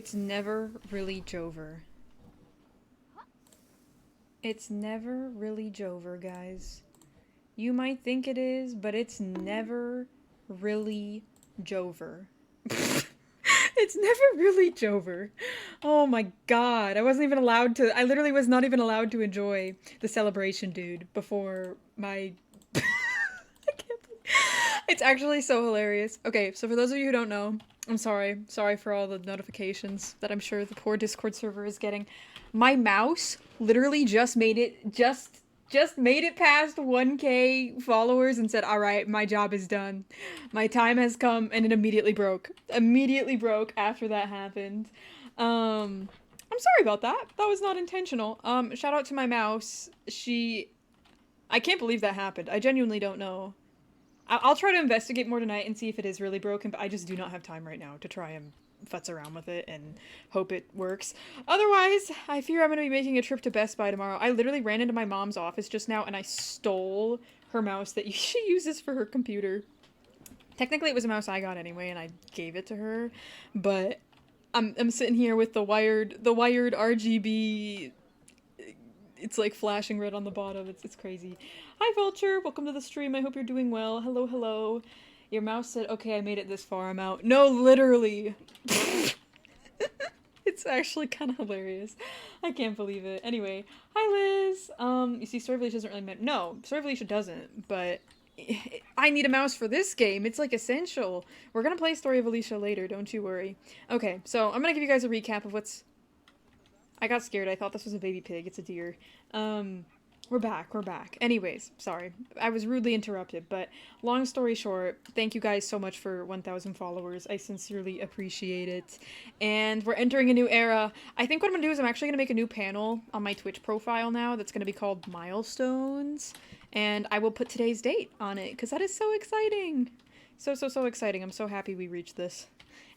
It's never really Jover. It's never really Jover, guys. You might think it is, but it's never really Jover. It's never really Jover. Oh my god. I wasn't even allowed to. I literally was not even allowed to enjoy the celebration, dude, before my. I can't believe. It's actually so hilarious. Okay, so for those of you who don't know, I'm sorry. Sorry for all the notifications that I'm sure the poor Discord server is getting. My mouse literally just made it. Just made it past 1K followers and said, all right, my job is done. My time has come, and it immediately broke. Immediately broke after that happened. I'm sorry about that. That was not intentional. Shout out to my mouse. I can't believe that happened. I genuinely don't know. I'll try to investigate more tonight and see if it is really broken, but I just do not have time right now to try and futz around with it and hope it works. Otherwise, I fear I'm going to be making a trip to Best Buy tomorrow. I literally ran into my mom's office just now and I stole her mouse that she uses for her computer. Technically, it was a mouse I got anyway, and I gave it to her, but I'm sitting here with the wired RGB. It's like flashing red on the bottom. It's crazy. Hi, Vulture. Welcome to the stream. I hope you're doing well. Hello, hello. Your mouse said, okay, I made it this far. I'm out. No, literally. It's actually kind of hilarious. I can't believe it. Anyway, hi, Liz. You see, Story of Alicia doesn't really matter. No, Story of Alicia doesn't, but I need a mouse for this game. It's like essential. We're gonna play Story of Alicia later. Don't you worry. Okay, so I'm gonna give you guys a recap of what's... I got scared. I thought this was a baby pig. It's a deer. We're back. Anyways, sorry. I was rudely interrupted, but long story short, thank you guys so much for 1,000 followers. I sincerely appreciate it. And we're entering a new era. I think what I'm gonna do is I'm actually gonna make a new panel on my Twitch profile now that's gonna be called Milestones. And I will put today's date on it, because that is so exciting. So exciting. I'm so happy we reached this.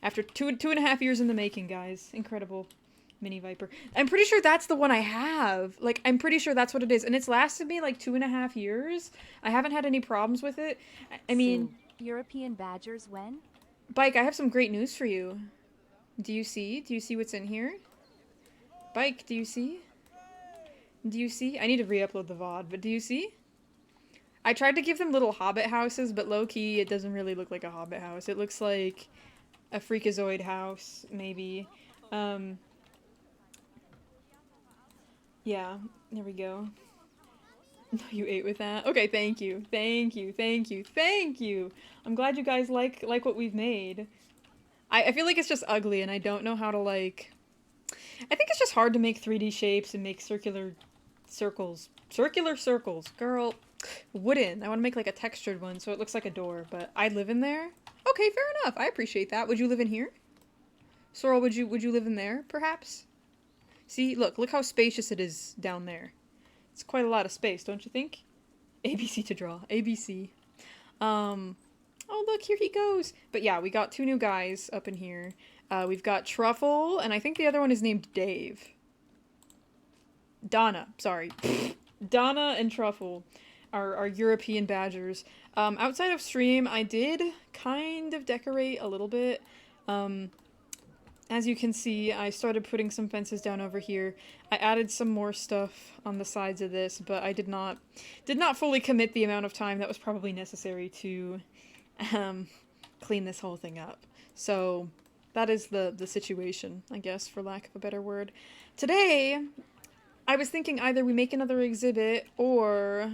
After two and a half years in the making, guys. Incredible. Mini Viper. I'm pretty sure that's the one I have. Like, I'm pretty sure that's what it is. And it's lasted me like 2.5 years. I haven't had any problems with it. I mean... So, European badgers when? Bike, I have some great news for you. Do you see? Do you see what's in here? Bike, do you see? Do you see? I need to re-upload the VOD, but do you see? I tried to give them little hobbit houses, but low-key, it doesn't really look like a hobbit house. It looks like a freakazoid house, maybe. Yeah, there we go. You ate with that? Okay, thank you. I'm glad you guys like what we've made. I feel like it's just ugly and I don't know how to like... I think it's just hard to make 3D shapes and make circular circles. Circular circles. Girl, wooden. I want to make like a textured one so it looks like a door, but I live in there? Okay, fair enough. I appreciate that. Would you live in here? Sorrel, would you live in there, perhaps? See, look how spacious it is down there. It's quite a lot of space, don't you think? ABC to draw. ABC. Oh, look, here he goes. But yeah, we got 2 new guys up in here. We've got Truffle, and I think the other one is named Dave. Donna, sorry. Donna and Truffle are European badgers. Outside of stream, I did kind of decorate a little bit. As you can see, I started putting some fences down over here. I added some more stuff on the sides of this, but I did not fully commit the amount of time that was probably necessary to clean this whole thing up. So that is the situation, I guess, for lack of a better word. Today, I was thinking either we make another exhibit or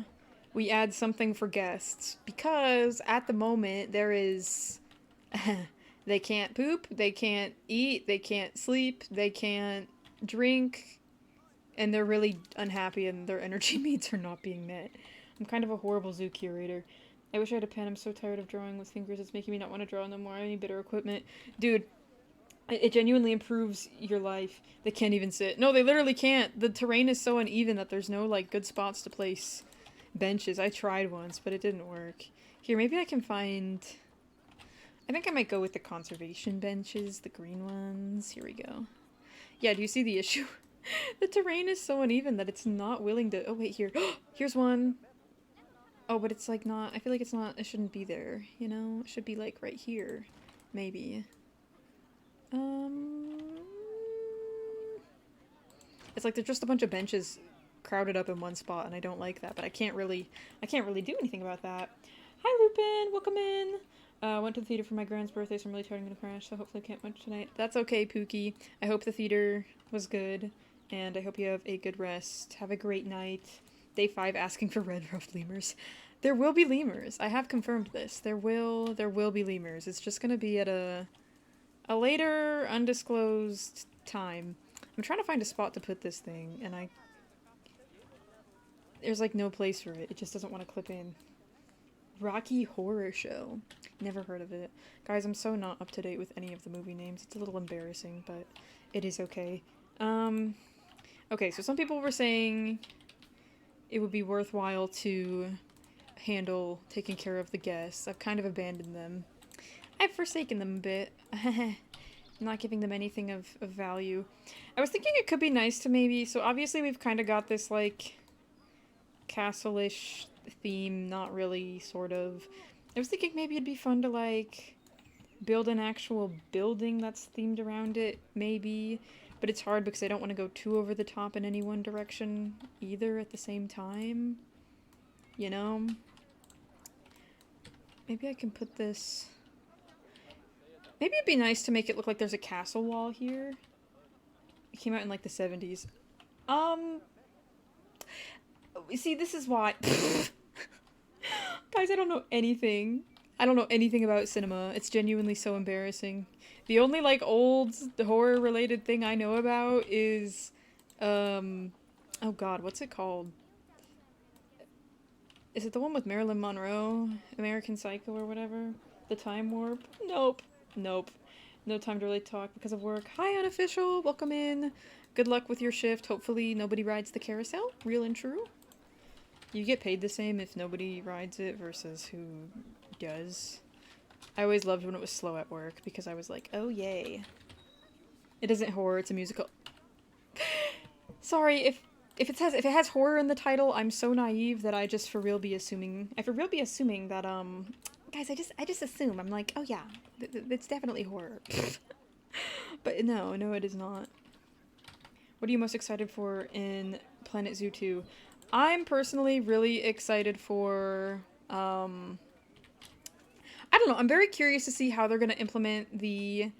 we add something for guests, because at the moment there is... They can't poop, they can't eat, they can't sleep, they can't drink, and they're really unhappy and their energy needs are not being met. I'm kind of a horrible zoo curator. I wish I had a pen. I'm so tired of drawing with fingers. It's making me not want to draw no more. I need better equipment. Dude, it genuinely improves your life. They can't even sit. No, they literally can't. The terrain is so uneven that there's no, like, good spots to place benches. I tried once, but it didn't work. Here, maybe I can find... I think I might go with the conservation benches, the green ones. Here we go. Yeah, do you see the issue? The terrain is so uneven that it's not willing to... Oh, wait, here. Here's one. Oh, but it's like not... I feel like it's not... It shouldn't be there, you know? It should be like right here. Maybe. It's like there's just a bunch of benches crowded up in one spot, and I don't like that, but I can't really do anything about that. Hi, Lupin! Welcome in! Went to the theater for my grand's birthday, so I'm really tired. I'm gonna crash, so hopefully I can't much tonight. That's okay, Pookie. I hope the theater was good, and I hope you have a good rest. Have a great night. Day 5 asking for red-ruffed lemurs. There will be lemurs. I have confirmed this. There will be lemurs. It's just gonna be at a later, undisclosed time. I'm trying to find a spot to put this thing, and there's like no place for it. It just doesn't want to clip in. Rocky Horror Show. Never heard of it. Guys, I'm so not up to date with any of the movie names. It's a little embarrassing, but it is okay. Okay, so some people were saying it would be worthwhile to handle taking care of the guests. I've kind of abandoned them. I've forsaken them a bit. Not giving them anything of value. I was thinking it could be nice to maybe... So obviously we've kind of got this, like, castle-ish theme. Not really, sort of. I was thinking maybe it'd be fun to, like, build an actual building that's themed around it, maybe. But it's hard because I don't want to go too over the top in any one direction either at the same time. You know? Maybe I can put this... Maybe it'd be nice to make it look like there's a castle wall here. It came out in like the 70s. See, this is why... Guys, I don't know anything. I don't know anything about cinema. It's genuinely so embarrassing. The only, like, old horror-related thing I know about is, oh god, what's it called? Is it the one with Marilyn Monroe? American Psycho or whatever? The Time Warp? Nope. Nope. No time to really talk because of work. Hi, Unofficial! Welcome in. Good luck with your shift. Hopefully nobody rides the carousel. Real and true. You get paid the same if nobody rides it versus who does. I always loved when it was slow at work because I was like, oh yay. It isn't horror, it's a musical. Sorry, if it has horror in the title, I'm so naive that I just for real be assuming that guys, I just assume. I'm like, oh yeah, it's definitely horror. But no, it is not. What are you most excited for in Planet Zoo 2? I'm personally really excited for, I don't know, I'm very curious to see how they're going to implement the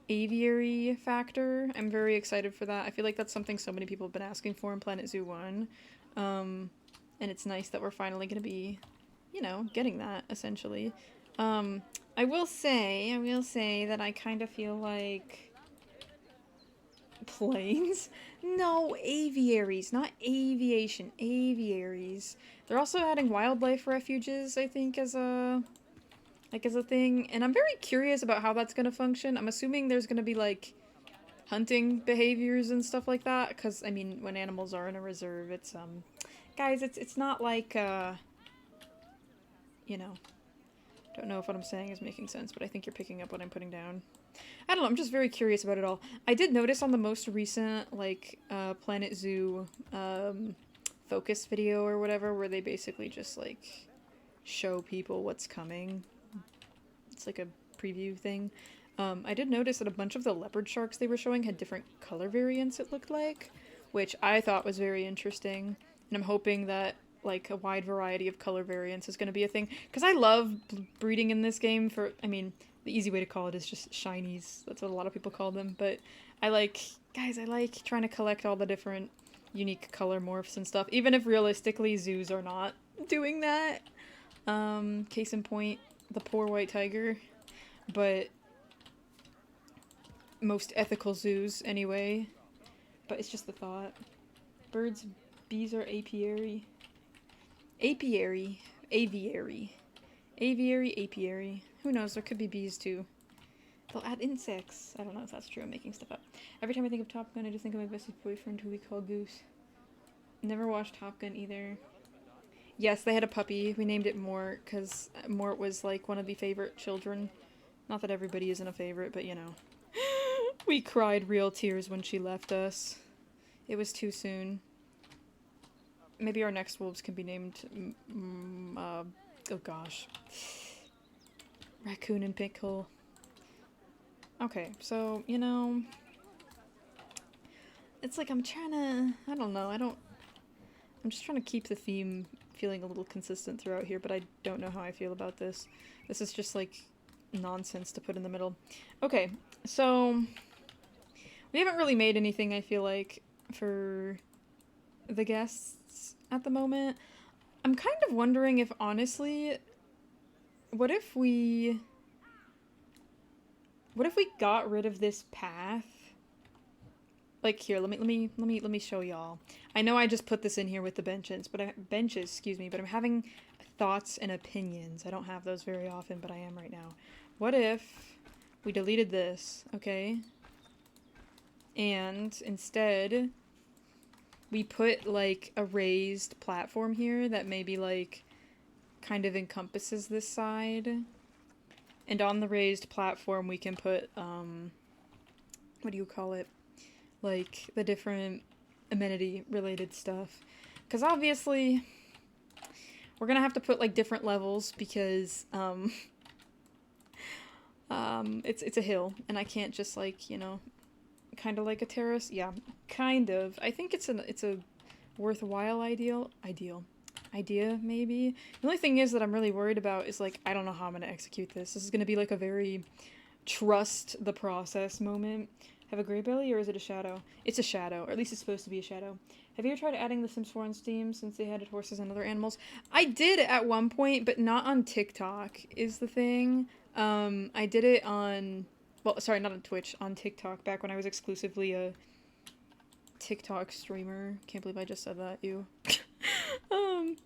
aviary factor. I'm very excited for that. I feel like that's something so many people have been asking for in Planet Zoo 1. And it's nice that we're finally going to be, you know, getting that, essentially. I will say that I kind of feel like... Planes? No, aviaries, not aviation. Aviaries. They're also adding wildlife refuges, I think, as a thing. And I'm very curious about how that's gonna function. I'm assuming there's gonna be, like, hunting behaviors and stuff like that. Because, I mean, when animals are in a reserve, it's, guys, it's not like, you know. Don't know if what I'm saying is making sense, but I think you're picking up what I'm putting down. I don't know, I'm just very curious about it all. I did notice on the most recent, like, Planet Zoo, focus video or whatever, where they basically just, like, show people what's coming. It's like a preview thing. I did notice that a bunch of the leopard sharks they were showing had different color variants, it looked like, which I thought was very interesting. And I'm hoping that, like, a wide variety of color variants is going to be a thing. Because I love breeding in this game for, I mean, the easy way to call it is just shinies. That's what a lot of people call them. But I like trying to collect all the different unique color morphs and stuff. Even if realistically zoos are not doing that. Case in point, the poor white tiger. But most ethical zoos, anyway. But it's just the thought. Birds, bees are apiary. Apiary. Aviary. Aviary, apiary. Who knows, there could be bees too. They'll add insects. I don't know if that's true, I'm making stuff up. Every time I think of Top Gun, I just think of my bestie's boyfriend who we call Goose. Never watched Top Gun either. Yes, they had a puppy. We named it Mort, because Mort was like one of the favorite children. Not that everybody isn't a favorite, but you know. We cried real tears when she left us. It was too soon. Maybe our next wolves can be named, oh gosh. Raccoon and Pickle. Okay, so, you know, it's like I'm trying to, I don't know, I'm just trying to keep the theme feeling a little consistent throughout here, but I don't know how I feel about this. This is just like nonsense to put in the middle. Okay, so we haven't really made anything, I feel like, for the guests at the moment. I'm kind of wondering if, honestly, what if we got rid of this path? Like, here, let me show y'all. I know I just put this in here with the benches, but I'm having thoughts and opinions. I don't have those very often, but I am right now. What if we deleted this, okay? And instead we put like a raised platform here that maybe like kind of encompasses this side. And on the raised platform we can put what do you call it? Like the different amenity related stuff. Cuz obviously we're going to have to put like different levels because it's a hill and I can't just like, you know, kind of like a terrace. Yeah, kind of. I think it's a worthwhile idea maybe. The only thing is that I'm really worried about is like I don't know how I'm going to execute this. This is going to be like a very trust the process moment. Have a gray belly or is it a shadow? It's a shadow, or at least it's supposed to be a shadow. Have you ever tried adding The Sims 4 on Steam since they added horses and other animals? I did at one point, but not on TikTok is the thing. I did it on, well, sorry, not on Twitch, on TikTok, back when I was exclusively a TikTok streamer. Can't believe I just said that, you. And,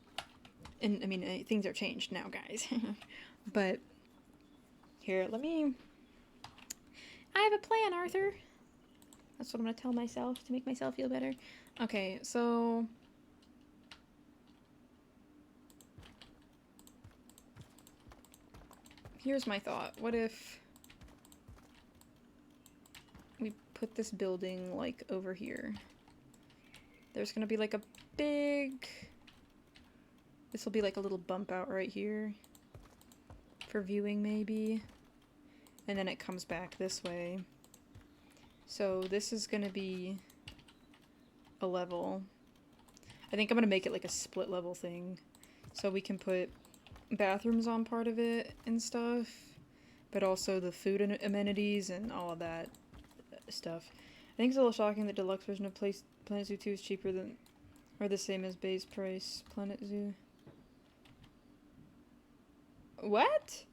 I mean, things are changed now, guys. But, here, I have a plan, Arthur. That's what I'm gonna tell myself to make myself feel better. Okay, so here's my thought. What if we put this building like over here? There's gonna be like a big... This will be like a little bump out right here for viewing maybe. And then it comes back this way. So this is gonna be a level. I think I'm gonna make it like a split level thing. So we can put bathrooms on part of it and stuff. But also the food and amenities and all of that stuff. I think it's a little shocking that deluxe version of Planet Zoo 2 is cheaper than, or the same as base price Planet Zoo. What?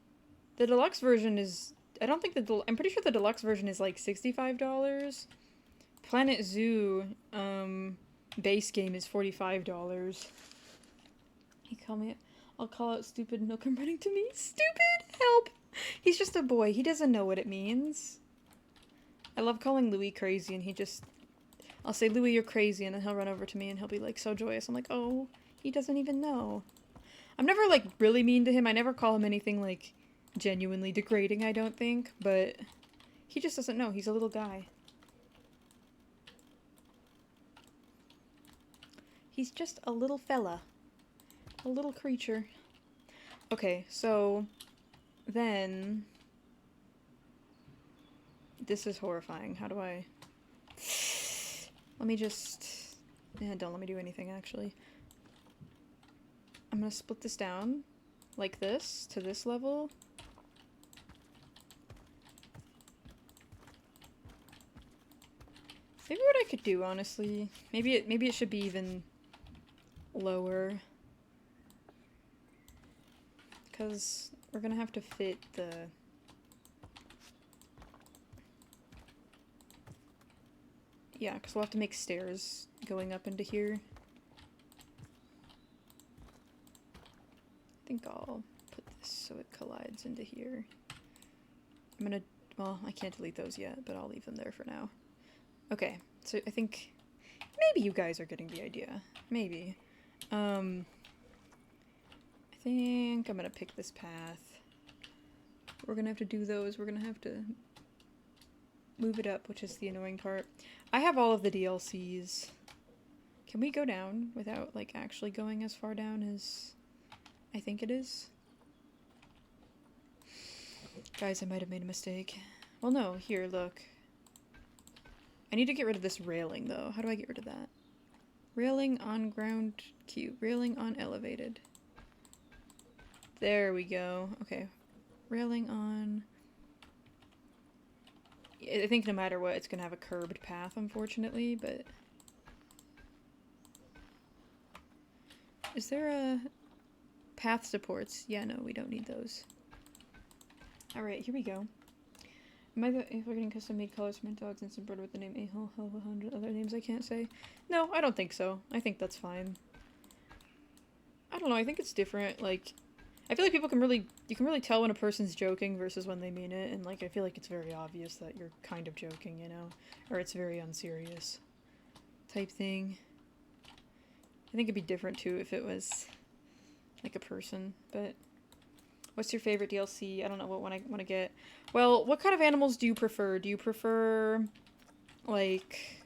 The deluxe version is... I don't think I'm pretty sure the deluxe version is like $65. Planet Zoo, base game is $45. I'll call out stupid and he'll come running to me. Stupid! Help! He's just a boy. He doesn't know what it means. I love calling Louis crazy and I'll say, Louis, you're crazy, and then he'll run over to me and he'll be like so joyous. I'm like, oh, he doesn't even know. I'm never like really mean to him. I never call him anything like genuinely degrading, I don't think, but he just doesn't know. He's a little guy. He's just a little fella. A little creature. Okay, so then this is horrifying. How do I... Let me just... don't let me do anything, actually. I'm gonna split this down like this to this level. Maybe what I could do, honestly, maybe it should be even lower, because we're gonna have to fit the... Yeah, because we'll have to make stairs going up into here. I think I'll put this so it collides into here. I'm gonna... Well, I can't delete those yet, but I'll leave them there for now. Okay, so I think maybe you guys are getting the idea. Maybe. I think I'm gonna pick this path. We're gonna have to do those. We're gonna have to move it up, which is the annoying part. I have all of the DLCs. Can we go down without, like, actually going as far down as I think it is? Guys, I might have made a mistake. Well, no, here, look. I need to get rid of this railing, though. How do I get rid of that? Railing on ground cube. Railing on elevated. There we go. Okay. Railing on... I think no matter what, it's gonna have a curbed path, unfortunately, but... Is there a... Path supports? Yeah, no, we don't need those. Alright, here we go. Am I if we're getting custom-made colors for my dogs and some bird with the name A-Hole, 100 other names I can't say? No, I don't think so. I think that's fine. I don't know, I think it's different, like... I feel like people can really... You can really tell when a person's joking versus when they mean it, and, like, I feel like it's very obvious that you're kind of joking, you know? Or it's very unserious. Type thing. I think it'd be different, too, if it was... like a person, but... What's your favorite DLC? I don't know what one I want to get. Well, what kind of animals do you prefer? Do you prefer, like,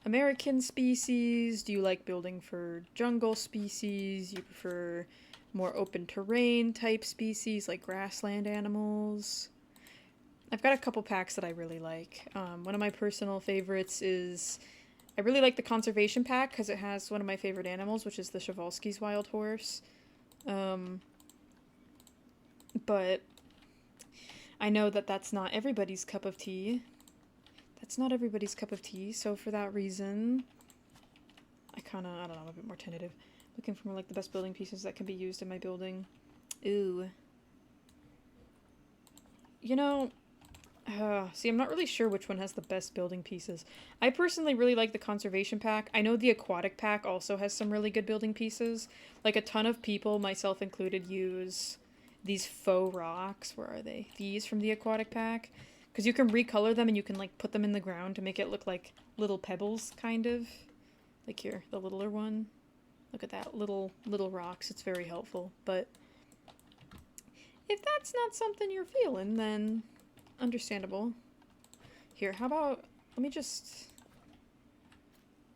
American species? Do you like building for jungle species? Do you prefer more open terrain type species, like grassland animals? I've got a couple packs that I really like. One of my personal favorites is... I really like the conservation pack because it has one of my favorite animals, which is the Przewalski's wild horse. But I know that that's not everybody's cup of tea. That's not everybody's cup of tea, so for that reason, I don't know, I'm a bit more tentative. Looking for more like the best building pieces that can be used in my building. Ooh. You know, see, I'm not really sure which one has the best building pieces. I personally really like the conservation pack. I know the aquatic pack also has some really good building pieces. Like, a ton of people, myself included, use these faux rocks. Where are they? These from the aquatic pack. Because you can recolor them and you can, like, put them in the ground to make it look like little pebbles, kind of. Like here, the littler one. Look at that, little rocks. It's very helpful. But if that's not something you're feeling, then understandable. Here, how about, let me just...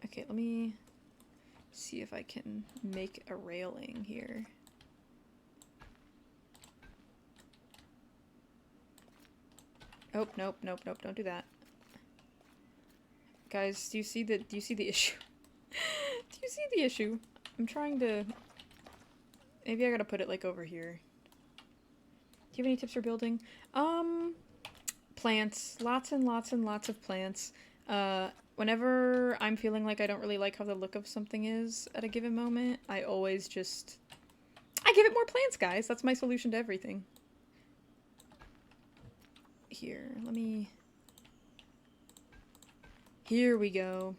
Okay, let me see if I can make a railing here. Oh, nope, don't do that. Guys, do you see the issue? Do you see the issue? I'm trying to... Maybe I gotta put it, like, over here. Do you have any tips for building? Plants. Lots and lots and lots of plants. Whenever I'm feeling like I don't really like how the look of something is at a given moment, I always just... I give it more plants, guys! That's my solution to everything. Here, let me... Here we go.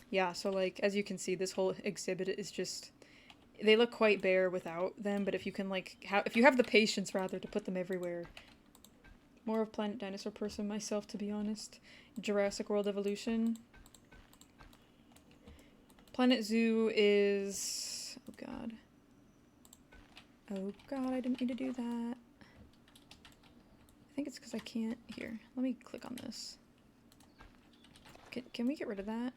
Yeah, so, like, as you can see, this whole exhibit is just... They look quite bare without them, but if you can, like, if you have the patience, rather, to put them everywhere. More of Planet Dinosaur person myself, to be honest. Jurassic World Evolution. Planet Zoo is... Oh, God. Oh, God, I didn't mean to do that. I think it's because I can't... Here, let me click on this. Can we get rid of that?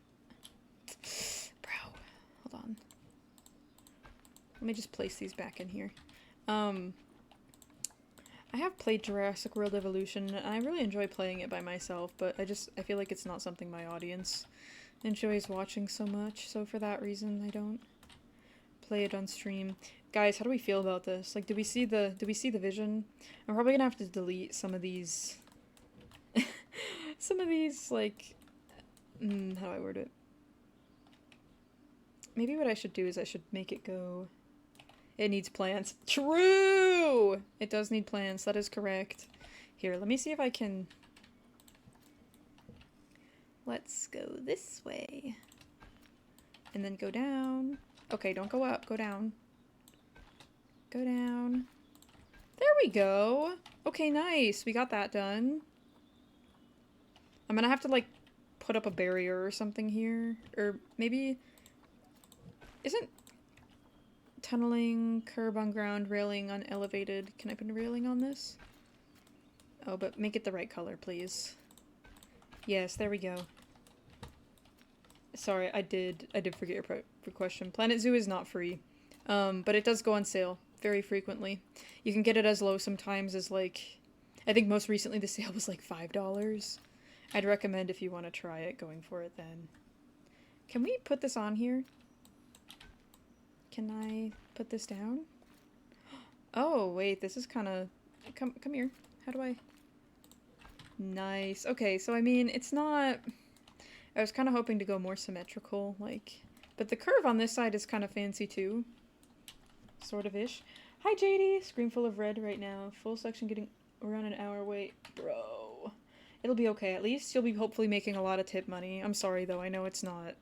Bro, hold on. Let me just place these back in here. I have played Jurassic World Evolution, and I really enjoy playing it by myself, but I feel like it's not something my audience enjoys watching so much, so for that reason I don't play it on stream. Guys, how do we feel about this? Like, do we see the vision? I'm probably gonna have to delete some of these like, how do I word it? Maybe what I should do is I should make it go... It needs plants. True! It does need plants, that is correct. Here, let me see if I can... Let's go this way. And then go down. Okay, don't go up, go down. Go down. There we go! Okay, nice, we got that done. I'm gonna have to, like, put up a barrier or something here. Or maybe... Isn't tunneling, curb on ground, railing on elevated? Can I put a railing on this? Oh, but make it the right color, please. Yes, there we go. Sorry, I did forget your question. Planet Zoo is not free, but it does go on sale very frequently. You can get it as low sometimes as, like, I think most recently the sale was like $5. I'd recommend if you want to try it, going for it then. Can we put this on here? Can I put this down? Oh, wait, this is kind of... Come here. How do I... Nice. Okay, so I mean, it's not... I was kind of hoping to go more symmetrical, like... But the curve on this side is kind of fancy too. Sort of ish. Hi, JD! Screen full of red right now. Full section getting around an hour. Wait, bro. It'll be okay. At least you'll be hopefully making a lot of tip money. I'm sorry though, I know it's not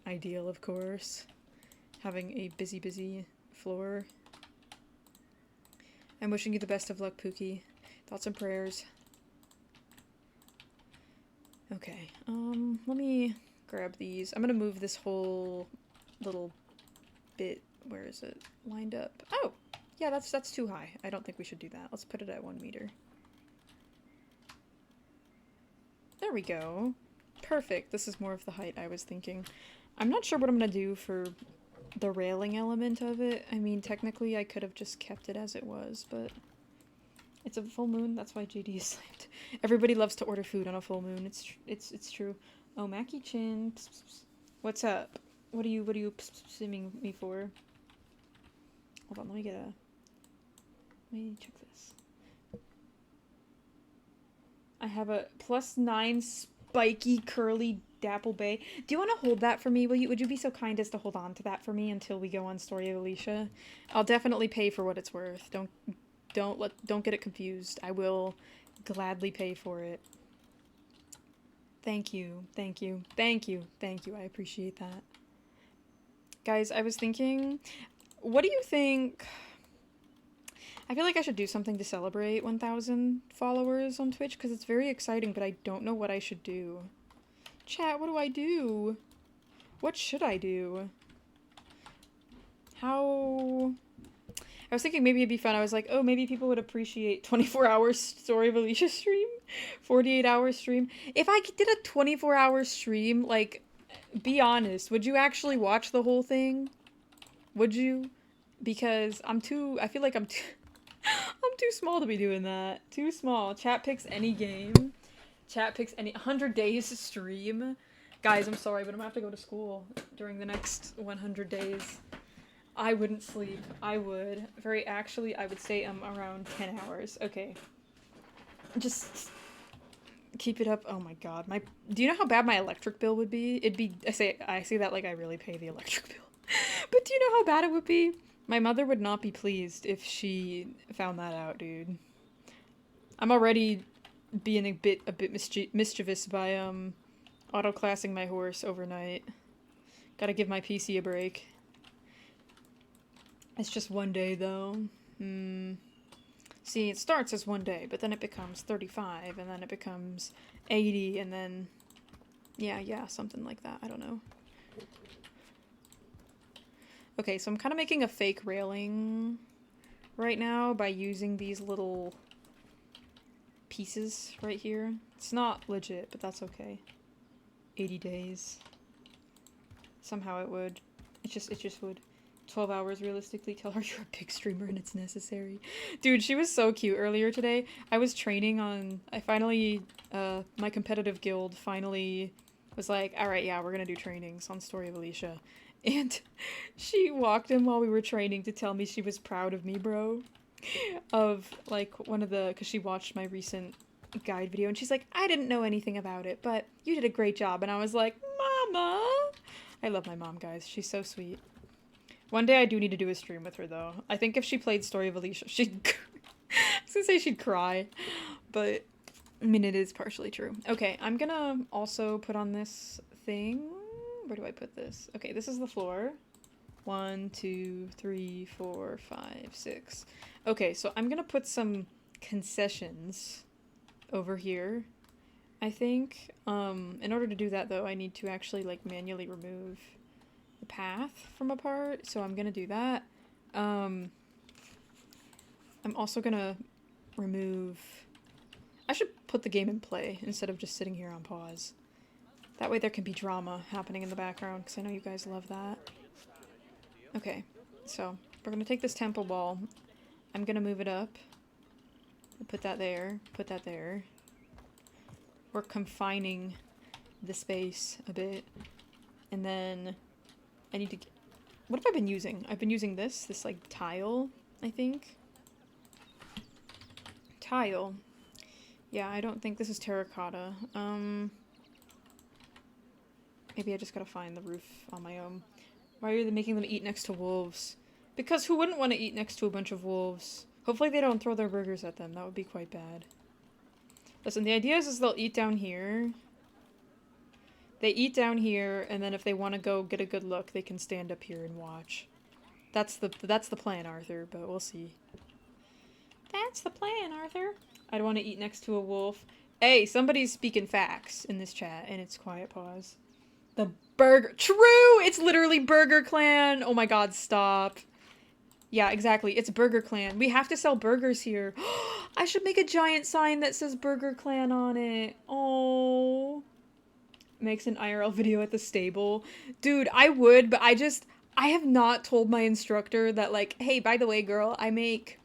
ideal, of course. Having a busy floor. I'm wishing you the best of luck, Pookie. Thoughts and prayers. Okay, let me grab these. I'm gonna move this whole little bit, where is it, lined up. Oh, yeah, that's too high. I don't think we should do that. Let's put it at 1 meter. There we go. Perfect. This is more of the height I was thinking. I'm not sure what I'm gonna do for the railing element of it. I mean, technically I could have just kept it as it was, but it's a full moon. That's why JD is slammed. Everybody loves to order food on a full moon. It's true. Oh, Mackie Chin. Psst, psst, psst. What's up? What are you simming me for? Hold on, let me check this. I have a +9 spiky curly dapple bay. Do you want to hold that for me? Would you be so kind as to hold on to that for me until we go on Story of Alicia? I'll definitely pay for what it's worth. Don't get it confused. I will gladly pay for it. Thank you. Thank you. Thank you. Thank you. I appreciate that. Guys, I was thinking, what do you think? I feel like I should do something to celebrate 1,000 followers on Twitch because it's very exciting, but I don't know what I should do. Chat, what do I do? What should I do? How... I was thinking maybe it'd be fun. I was like, oh, maybe people would appreciate 24-hour Story of Alicia stream? 48-hour stream? If I did a 24-hour stream, like, be honest, would you actually watch the whole thing? Would you? Because I feel like I'm too small to be doing that. Too small. Chat picks any game. Chat picks any 100 days to stream. Guys, I'm sorry, but I'm gonna have to go to school during the next 100 days. I wouldn't sleep. I would. I would say around 10 hours. Okay. Just keep it up. Oh my god. Do you know how bad my electric bill would be? I say that like I really pay the electric bill. But do you know how bad it would be? My mother would not be pleased if she found that out, dude. I'm already being a bit mischievous by auto-classing my horse overnight. Gotta give my PC a break. It's just 1 day though. See, it starts as 1 day, but then it becomes 35, and then it becomes 80, and then yeah, something like that. I don't know. Okay, so I'm kind of making a fake railing right now by using these little pieces right here. It's not legit, but that's okay. 80 days. Somehow it would. It just would. 12 hours realistically. Tell her you're a big streamer and it's necessary. Dude, she was so cute earlier today. I was training on... my competitive guild finally was like, alright, yeah, we're gonna do trainings on Story of Alicia. And she walked in while we were training to tell me she was proud of me, bro. Of, like, because she watched my recent guide video, and she's like, I didn't know anything about it, but you did a great job. And I was like, Mama! I love my mom, guys. She's so sweet. One day I do need to do a stream with her, though. I think if she played Story of Alicia, she'd... I was gonna say she'd cry, but, I mean, it is partially true. Okay, I'm gonna also put on this thing. Where do I put this? Okay, this is the floor. 1, 2, 3, 4, 5, 6. Okay, so I'm gonna put some concessions over here, I think. In order to do that, though, I need to actually, like, manually remove the path from a part, so I'm gonna do that. I'm also gonna remove... I should put the game in play instead of just sitting here on pause. That way there can be drama happening in the background, because I know you guys love that. Okay, so we're gonna take this temple ball. I'm gonna move it up. Put that there. Put that there. We're confining the space a bit. And then I need to get... What have I been using? I've been using this like tile, I think. Tile. Yeah, I don't think this is terracotta. Maybe I just gotta find the roof on my own. Why are they making them eat next to wolves? Because who wouldn't want to eat next to a bunch of wolves? Hopefully they don't throw their burgers at them. That would be quite bad. Listen, the idea is they'll eat down here. They eat down here, and then if they want to go get a good look, they can stand up here and watch. That's the plan, Arthur, but we'll see. That's the plan, Arthur. I don't want to eat next to a wolf. Hey, somebody's speaking facts in this chat, and it's quiet pause. The burger... True! It's literally Burger Clan! Oh my god, stop. Yeah, exactly. It's Burger Clan. We have to sell burgers here. I should make a giant sign that says Burger Clan on it. Oh. Makes an IRL video at the stable. Dude, I would, but I have not told my instructor that, like, hey, by the way, girl, I make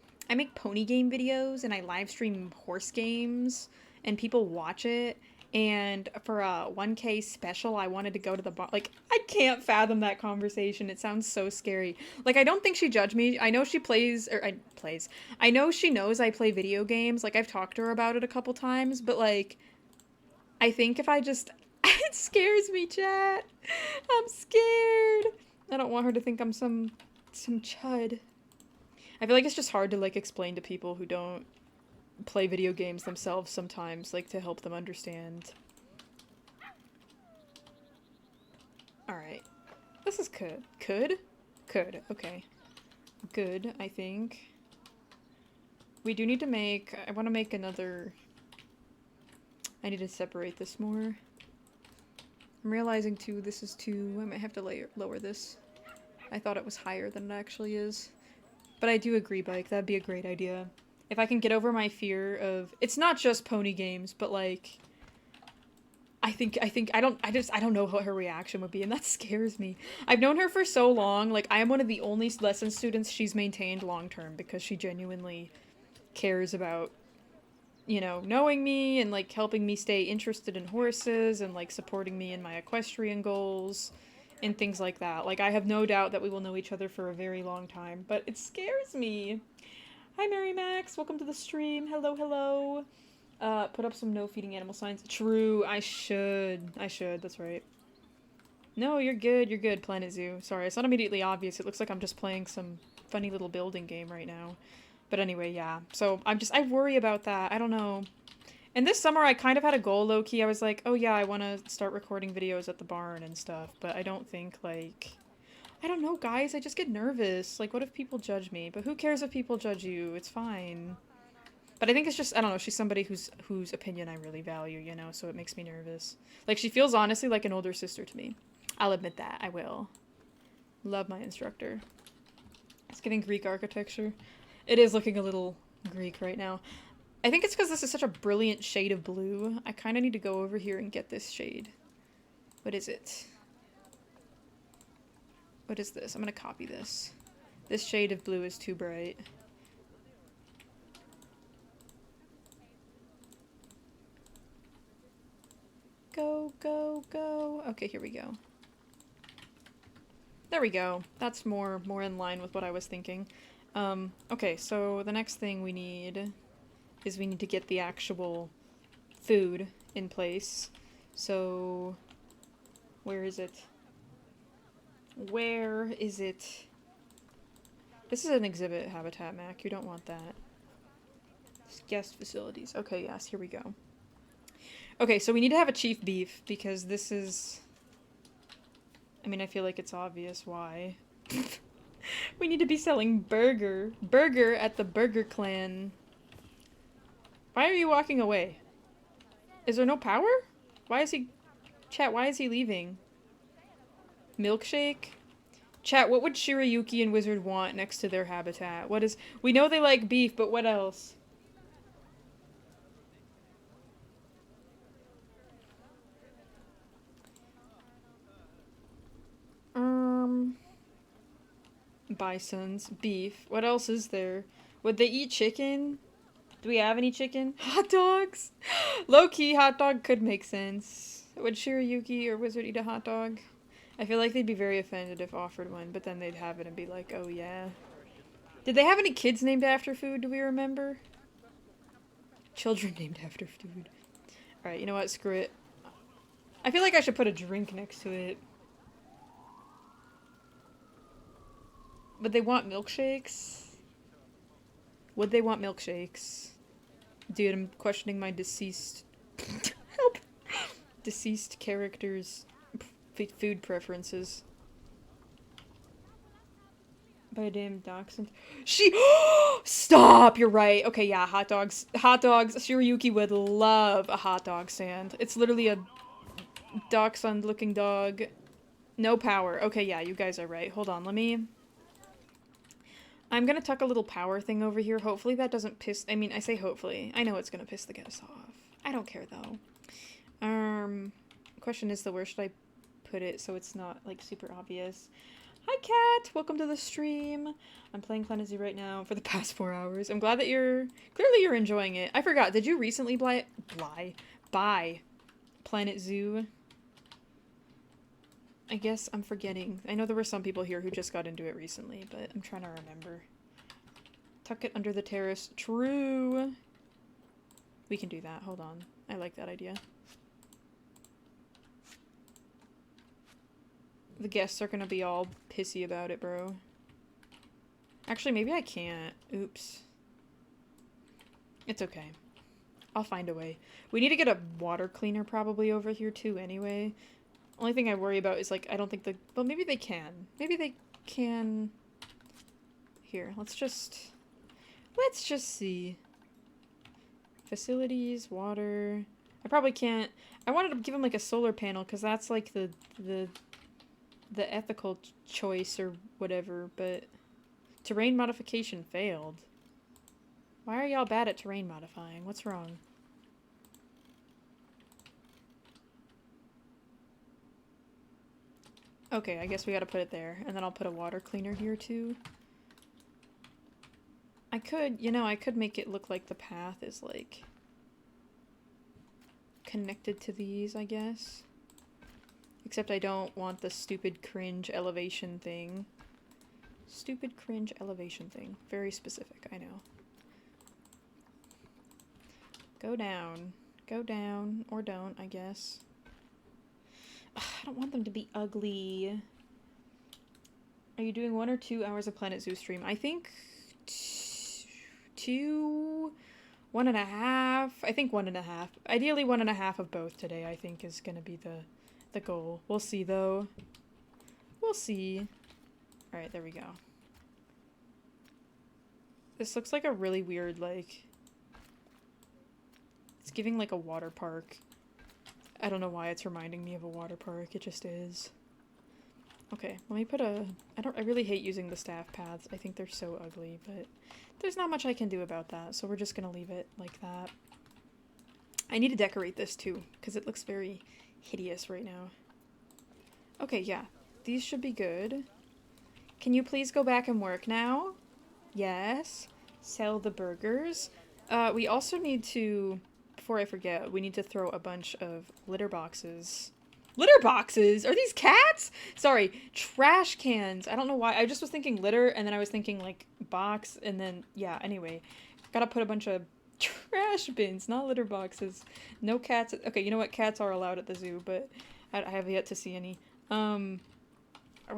pony game videos and I live stream horse games and people watch it. And for a 1K special, I wanted to go to the bar. Like, I can't fathom that conversation. It sounds so scary. Like, I don't think she judged me. I know she I know she knows I play video games. Like, I've talked to her about it a couple times. But, like, I think if I just... It scares me, chat. I'm scared. I don't want her to think I'm some chud. I feel like it's just hard to, like, explain to people who don't play video games themselves sometimes, like, to help them understand. Alright. This is good. Could? Okay. Good, I think. We do need to make... I want to make another... I need to separate this more. I'm realizing, too, this is too... I might have to lower this. I thought it was higher than it actually is. But I do agree, Bike. That'd be a great idea. If I can get over my fear of... It's not just pony games, but, like... I don't know what her reaction would be, and that scares me. I've known her for so long. Like, I am one of the only lesson students she's maintained long-term because she genuinely cares about, you know, knowing me and, like, helping me stay interested in horses and, like, supporting me in my equestrian goals and things like that. Like, I have no doubt that we will know each other for a very long time, but it scares me. Hi, Mary Max. Welcome to the stream. Hello, hello. Put up some no feeding animal signs. True, I should. That's right. No, you're good, Planet Zoo. Sorry, it's not immediately obvious. It looks like I'm just playing some funny little building game right now. But anyway, yeah. So, I worry about that. I don't know. And this summer, I kind of had a goal, low-key. I was like, oh yeah, I want to start recording videos at the barn and stuff. But I don't think, like... I don't know, guys. I just get nervous. Like, what if people judge me? But who cares if people judge you? It's fine. But I think it's just, I don't know, she's somebody whose opinion I really value, you know, so it makes me nervous. Like, she feels honestly like an older sister to me. I'll admit that. I will. Love my instructor. It's giving Greek architecture. It is looking a little Greek right now. I think it's because this is such a brilliant shade of blue. I kind of need to go over here and get this shade. What is it? What is this? I'm going to copy this. This shade of blue is too bright. Go, go, go. Okay, here we go. There we go. That's more in line with what I was thinking. Okay, so the next thing we need is we need to get the actual food in place. So, where is it? Where is it? This is an exhibit habitat, Mac. You don't want that. Guest facilities. Okay, yes, here we go. Okay, so we need to have a chief beef, because this is... I mean, I feel like it's obvious why. We need to be selling burger. Burger at the Burger Clan. Why are you walking away? Is there no power? Why is he... Chat, why is he leaving? Milkshake? Chat, what would Shirayuki and Wizard want next to their habitat? What is... We know they like beef, but what else? Bisons, beef. What else is there? Would they eat chicken? Do we have any chicken? Hot dogs! Low-key, hot dog could make sense. Would Shirayuki or Wizard eat a hot dog? I feel like they'd be very offended if offered one, but then they'd have it and be like, oh yeah. Did they have any kids named after food, do we remember? Children named after food. Alright, you know what? Screw it. I feel like I should put a drink next to it. But they want milkshakes? Would they want milkshakes? Dude, I'm questioning my deceased... Help! Deceased characters' food preferences. By a damn dachshund. She- Stop! You're right. Okay, yeah, hot dogs. Hot dogs. Shirayuki would love a hot dog stand. It's literally a dachshund-looking dog. No power. Okay, yeah, you guys are right. Hold on, let me... I'm gonna tuck a little power thing over here. Hopefully that doesn't piss- I mean, I say hopefully. I know it's gonna piss the guests off. I don't care, though. Question is, though, where should I put it so it's not, like, super obvious? Hi, Kat! Welcome to the stream. I'm playing Planet Zoo right now for the past 4 hours. I'm glad that clearly you're enjoying it. I forgot, did you recently buy Planet Zoo? I guess I'm forgetting. I know there were some people here who just got into it recently, but I'm trying to remember. Tuck it under the terrace. True! We can do that. Hold on. I like that idea. The guests are gonna be all pissy about it, bro. Actually, maybe I can't. Oops. It's okay. I'll find a way. We need to get a water cleaner probably over here too anyway. Only thing I worry about is, like, I don't think the... Well, maybe they can. Maybe they can... Here, let's just see. Facilities, water... I probably can't... I wanted to give him, like, a solar panel, because that's, like, the ethical choice or whatever, but... Terrain modification failed. Why are y'all bad at terrain modifying? What's wrong? Okay, I guess we gotta put it there. And then I'll put a water cleaner here too. I could, you know, I could make it look like the path is like connected to these, I guess. Except I don't want the stupid cringe elevation thing. Stupid cringe elevation thing. Very specific, I know. Go down. Go down. Or don't, I guess. I don't want them to be ugly. Are you doing 1 or 2 hours of Planet Zoo stream? I think 2, 1.5. I think 1.5. Ideally 1.5 of both today, I think, is gonna be the goal. We'll see, though. We'll see. Alright, there we go. This looks like a really weird, like... It's giving, like, a water park. I don't know why it's reminding me of a water park, it just is. Okay, let me put a... I really hate using the staff paths. I think they're so ugly, but there's not much I can do about that, so we're just gonna leave it like that. I need to decorate this too, because it looks very hideous right now. Okay, yeah. These should be good. Can you please go back and work now? Yes. Sell the burgers. We also need to... Before I forget, we need to throw a bunch of litter boxes. Litter boxes? Are these cats? Sorry, trash cans. I don't know why. I just was thinking litter, and then I was thinking, like, box, and then, yeah, anyway. Gotta put a bunch of trash bins, not litter boxes. No cats. Okay, you know what? Cats are allowed at the zoo, but I have yet to see any. What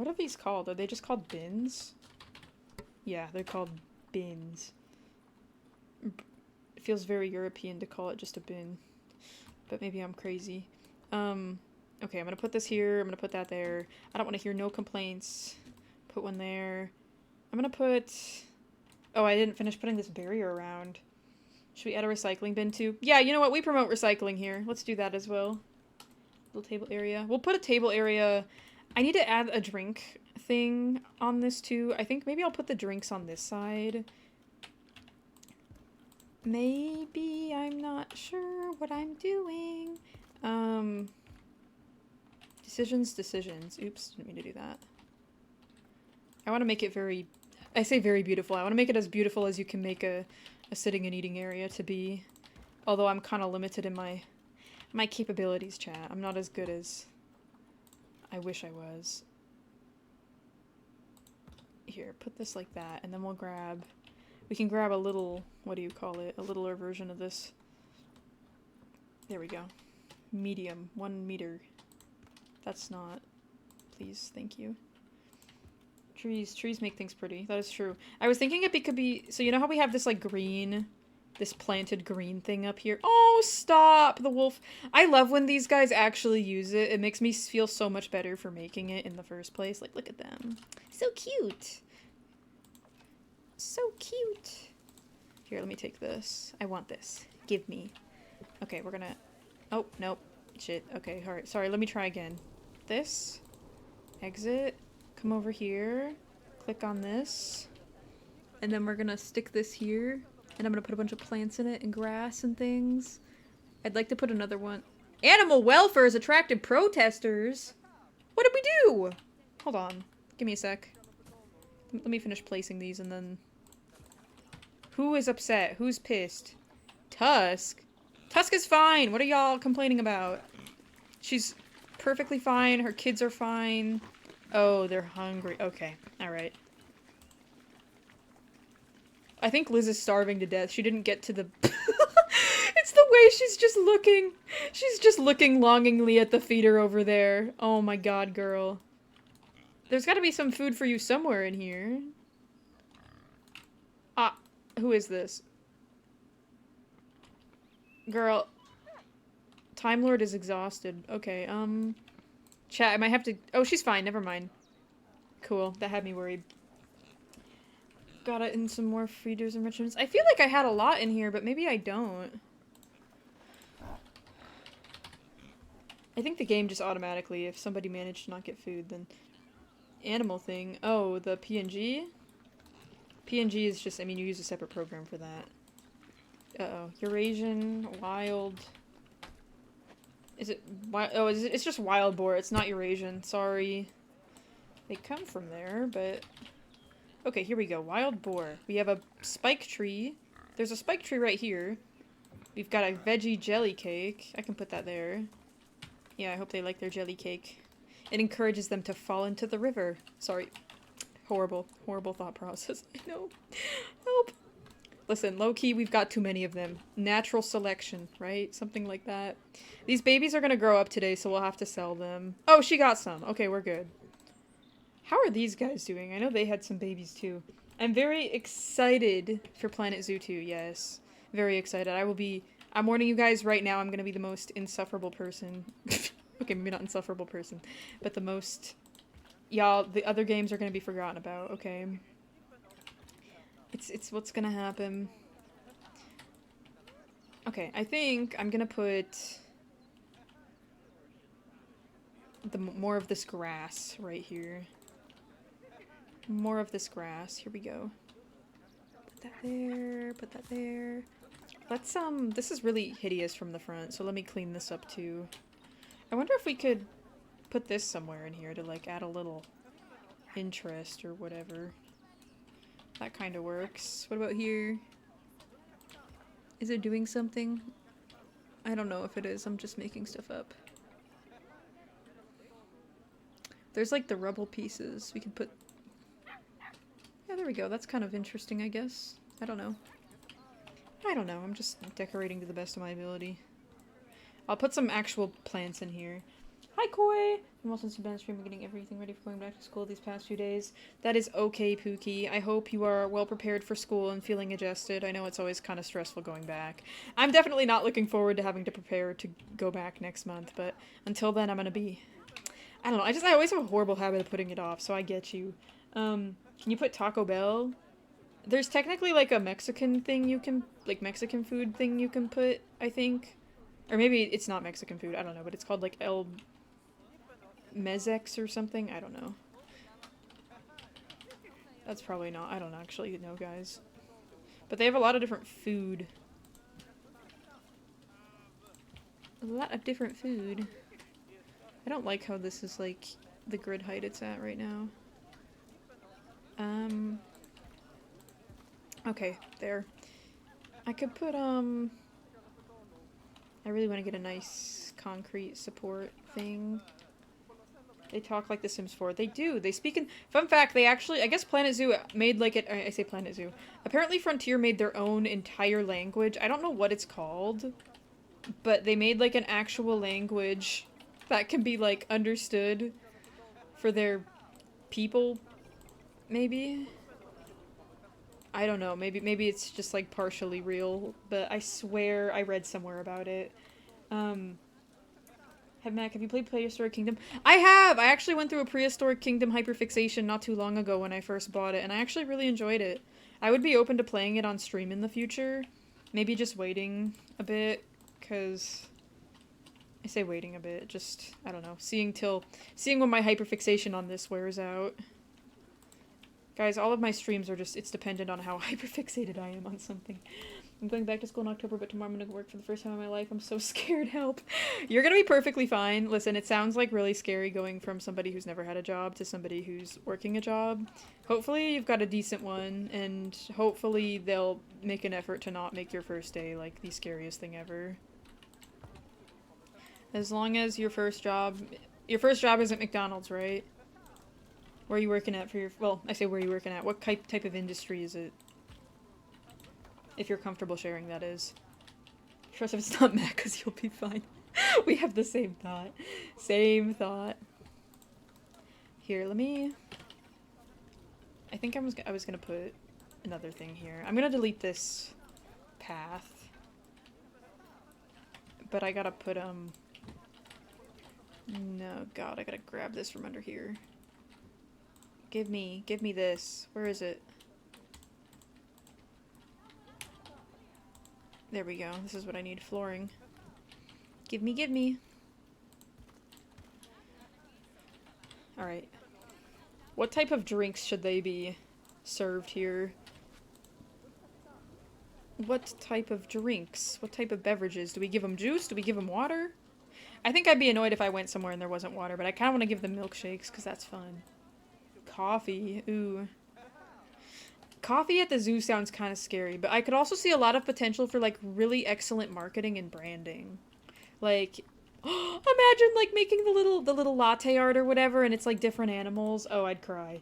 are these called? Are they just called bins? Yeah, they're called bins. It feels very European to call it just a bin. But maybe I'm crazy. Okay, I'm gonna put this here. I'm gonna put that there. I don't want to hear no complaints. Put one there. I'm gonna put... Oh, I didn't finish putting this barrier around. Should we add a recycling bin too? Yeah, you know what? We promote recycling here. Let's do that as well. Little table area. We'll put a table area. I need to add a drink thing on this too. I think maybe I'll put the drinks on this side. Maybe, I'm not sure what I'm doing. Decisions. Oops, didn't mean to do that. I want to make it very, I say very beautiful. I want to make it as beautiful as you can make a a sitting and eating area to be. Although I'm kind of limited in my capabilities, chat. I'm not as good as I wish I was. Here, put this like that, and then we can grab a little, what do you call it? A littler version of this. There we go. Medium, 1 meter. That's not, please, thank you. Trees make things pretty. That is true. I was thinking it could be, so you know how we have this like green, this planted green thing up here? Oh, stop! The wolf. I love when these guys actually use it. It makes me feel so much better for making it in the first place. Like, look at them. So cute. So cute. Here, let me take this. I want this. Give me. Okay, we're gonna... Oh, nope. Shit. Okay, alright. Sorry, let me try again. This. Exit. Come over here. Click on this. And then we're gonna stick this here. And I'm gonna put a bunch of plants in it and grass and things. I'd like to put another one. Animal welfare has attracted protesters. What did we do? Hold on. Give me a sec. Let me finish placing these and then... Who is upset? Who's pissed? Tusk? Tusk is fine. What are y'all complaining about? She's perfectly fine. Her kids are fine. Oh, they're hungry. Okay. Alright. I think Liz is starving to death. She didn't get to the... It's the way she's just looking. She's just looking longingly at the feeder over there. Oh my god, girl. There's gotta be some food for you somewhere in here. Ah, who is this? Girl. Time Lord is exhausted. Okay, chat, I might have to... Oh, she's fine. Never mind. Cool. That had me worried. Got it in some more feeders enrichments. I feel like I had a lot in here, but maybe I don't. I think the game just automatically, if somebody managed to not get food, then... Animal thing. Oh, the PNG? PNG is just, I mean, you use a separate program for that. Uh-oh. Eurasian, wild... Is it wild? Oh, it's just wild boar. It's not Eurasian. Sorry. They come from there, but... Okay, here we go. Wild boar. We have a spike tree. There's a spike tree right here. We've got a veggie jelly cake. I can put that there. Yeah, I hope they like their jelly cake. It encourages them to fall into the river. Sorry. Horrible, horrible thought process. I know. Help. Listen, low-key, we've got too many of them. Natural selection, right? Something like that. These babies are gonna grow up today, so we'll have to sell them. Oh, she got some. Okay, we're good. How are these guys doing? I know they had some babies, too. I'm very excited for Planet Zoo 2, yes. Very excited. I'm warning you guys right now, I'm gonna be the most insufferable person. Okay, maybe not insufferable person, but the most... Y'all, the other games are gonna be forgotten about, okay? It's what's gonna happen. Okay, I think I'm gonna put more of this grass right here. More of this grass. Here we go. Put that there. Put that there. Let's, this is really hideous from the front, so let me clean this up too. I wonder if we could put this somewhere in here to, like, add a little interest or whatever. That kind of works. What about here? Is it doing something? I don't know if it is. I'm just making stuff up. There's like the rubble pieces. We can put... Yeah, there we go. That's kind of interesting, I guess. I don't know. I don't know. I'm just decorating to the best of my ability. I'll put some actual plants in here. Hi, Koi! Well, since you've been streaming, getting everything ready for going back to school these past few days. That is okay, Pookie. I hope you are well prepared for school and feeling adjusted. I know it's always kind of stressful going back. I'm definitely not looking forward to having to prepare to go back next month, but until then I'm gonna be... I don't know, I always have a horrible habit of putting it off, so I get you. Can you put Taco Bell? There's technically like a Mexican thing you can... like Mexican food thing you can put, I think. Or maybe it's not Mexican food, I don't know, but it's called like El Mezex or something? I don't know. That's probably not. I don't actually know, guys. But they have a lot of different food. A lot of different food. I don't like how this is like the grid height it's at right now. Okay, there. I could put, I really want to get a nice concrete support thing. They talk like The Sims 4. They do. They speak in... Fun fact, they actually... I guess Planet Zoo made, like, it... I say Planet Zoo. Apparently Frontier made their own entire language. I don't know what it's called. But they made, like, an actual language that can be, like, understood for their people, maybe? I don't know. Maybe it's just, like, partially real. But I swear I read somewhere about it. Mac, have you played Prehistoric Kingdom? I have! I actually went through a Prehistoric Kingdom hyperfixation not too long ago when I first bought it, and I actually really enjoyed it. I would be open to playing it on stream in the future. Maybe just waiting a bit, because... I say waiting a bit, just, I don't know, seeing when my hyperfixation on this wears out. Guys, all of my streams are just, it's dependent on how hyperfixated I am on something. I'm going back to school in October, but tomorrow I'm gonna work for the first time in my life. I'm so scared, help. You're gonna be perfectly fine. Listen, it sounds like really scary going from somebody who's never had a job to somebody who's working a job. Hopefully you've got a decent one, and hopefully they'll make an effort to not make your first day like the scariest thing ever. As long as your first job isn't McDonald's, right? Where are you working at for your, well, I say where are you working at? What type of industry is it? If you're comfortable sharing, that is. Trust if it's not Mac, because you'll be fine. We have the same thought. Same thought. Here, let me... I think I was gonna put another thing here. I'm gonna delete this path. But I gotta put, no, God, I gotta grab this from under here. Give me this. Where is it? There we go. This is what I need. Flooring. Give me. Alright. What type of drinks should they be served here? What type of drinks? What type of beverages? Do we give them juice? Do we give them water? I think I'd be annoyed if I went somewhere and there wasn't water, but I kind of want to give them milkshakes because that's fun. Coffee. Ooh. Coffee at the zoo sounds kind of scary, but I could also see a lot of potential for, like, really excellent marketing and branding. Like, imagine, like, making the little latte art or whatever, and it's, like, different animals. Oh, I'd cry.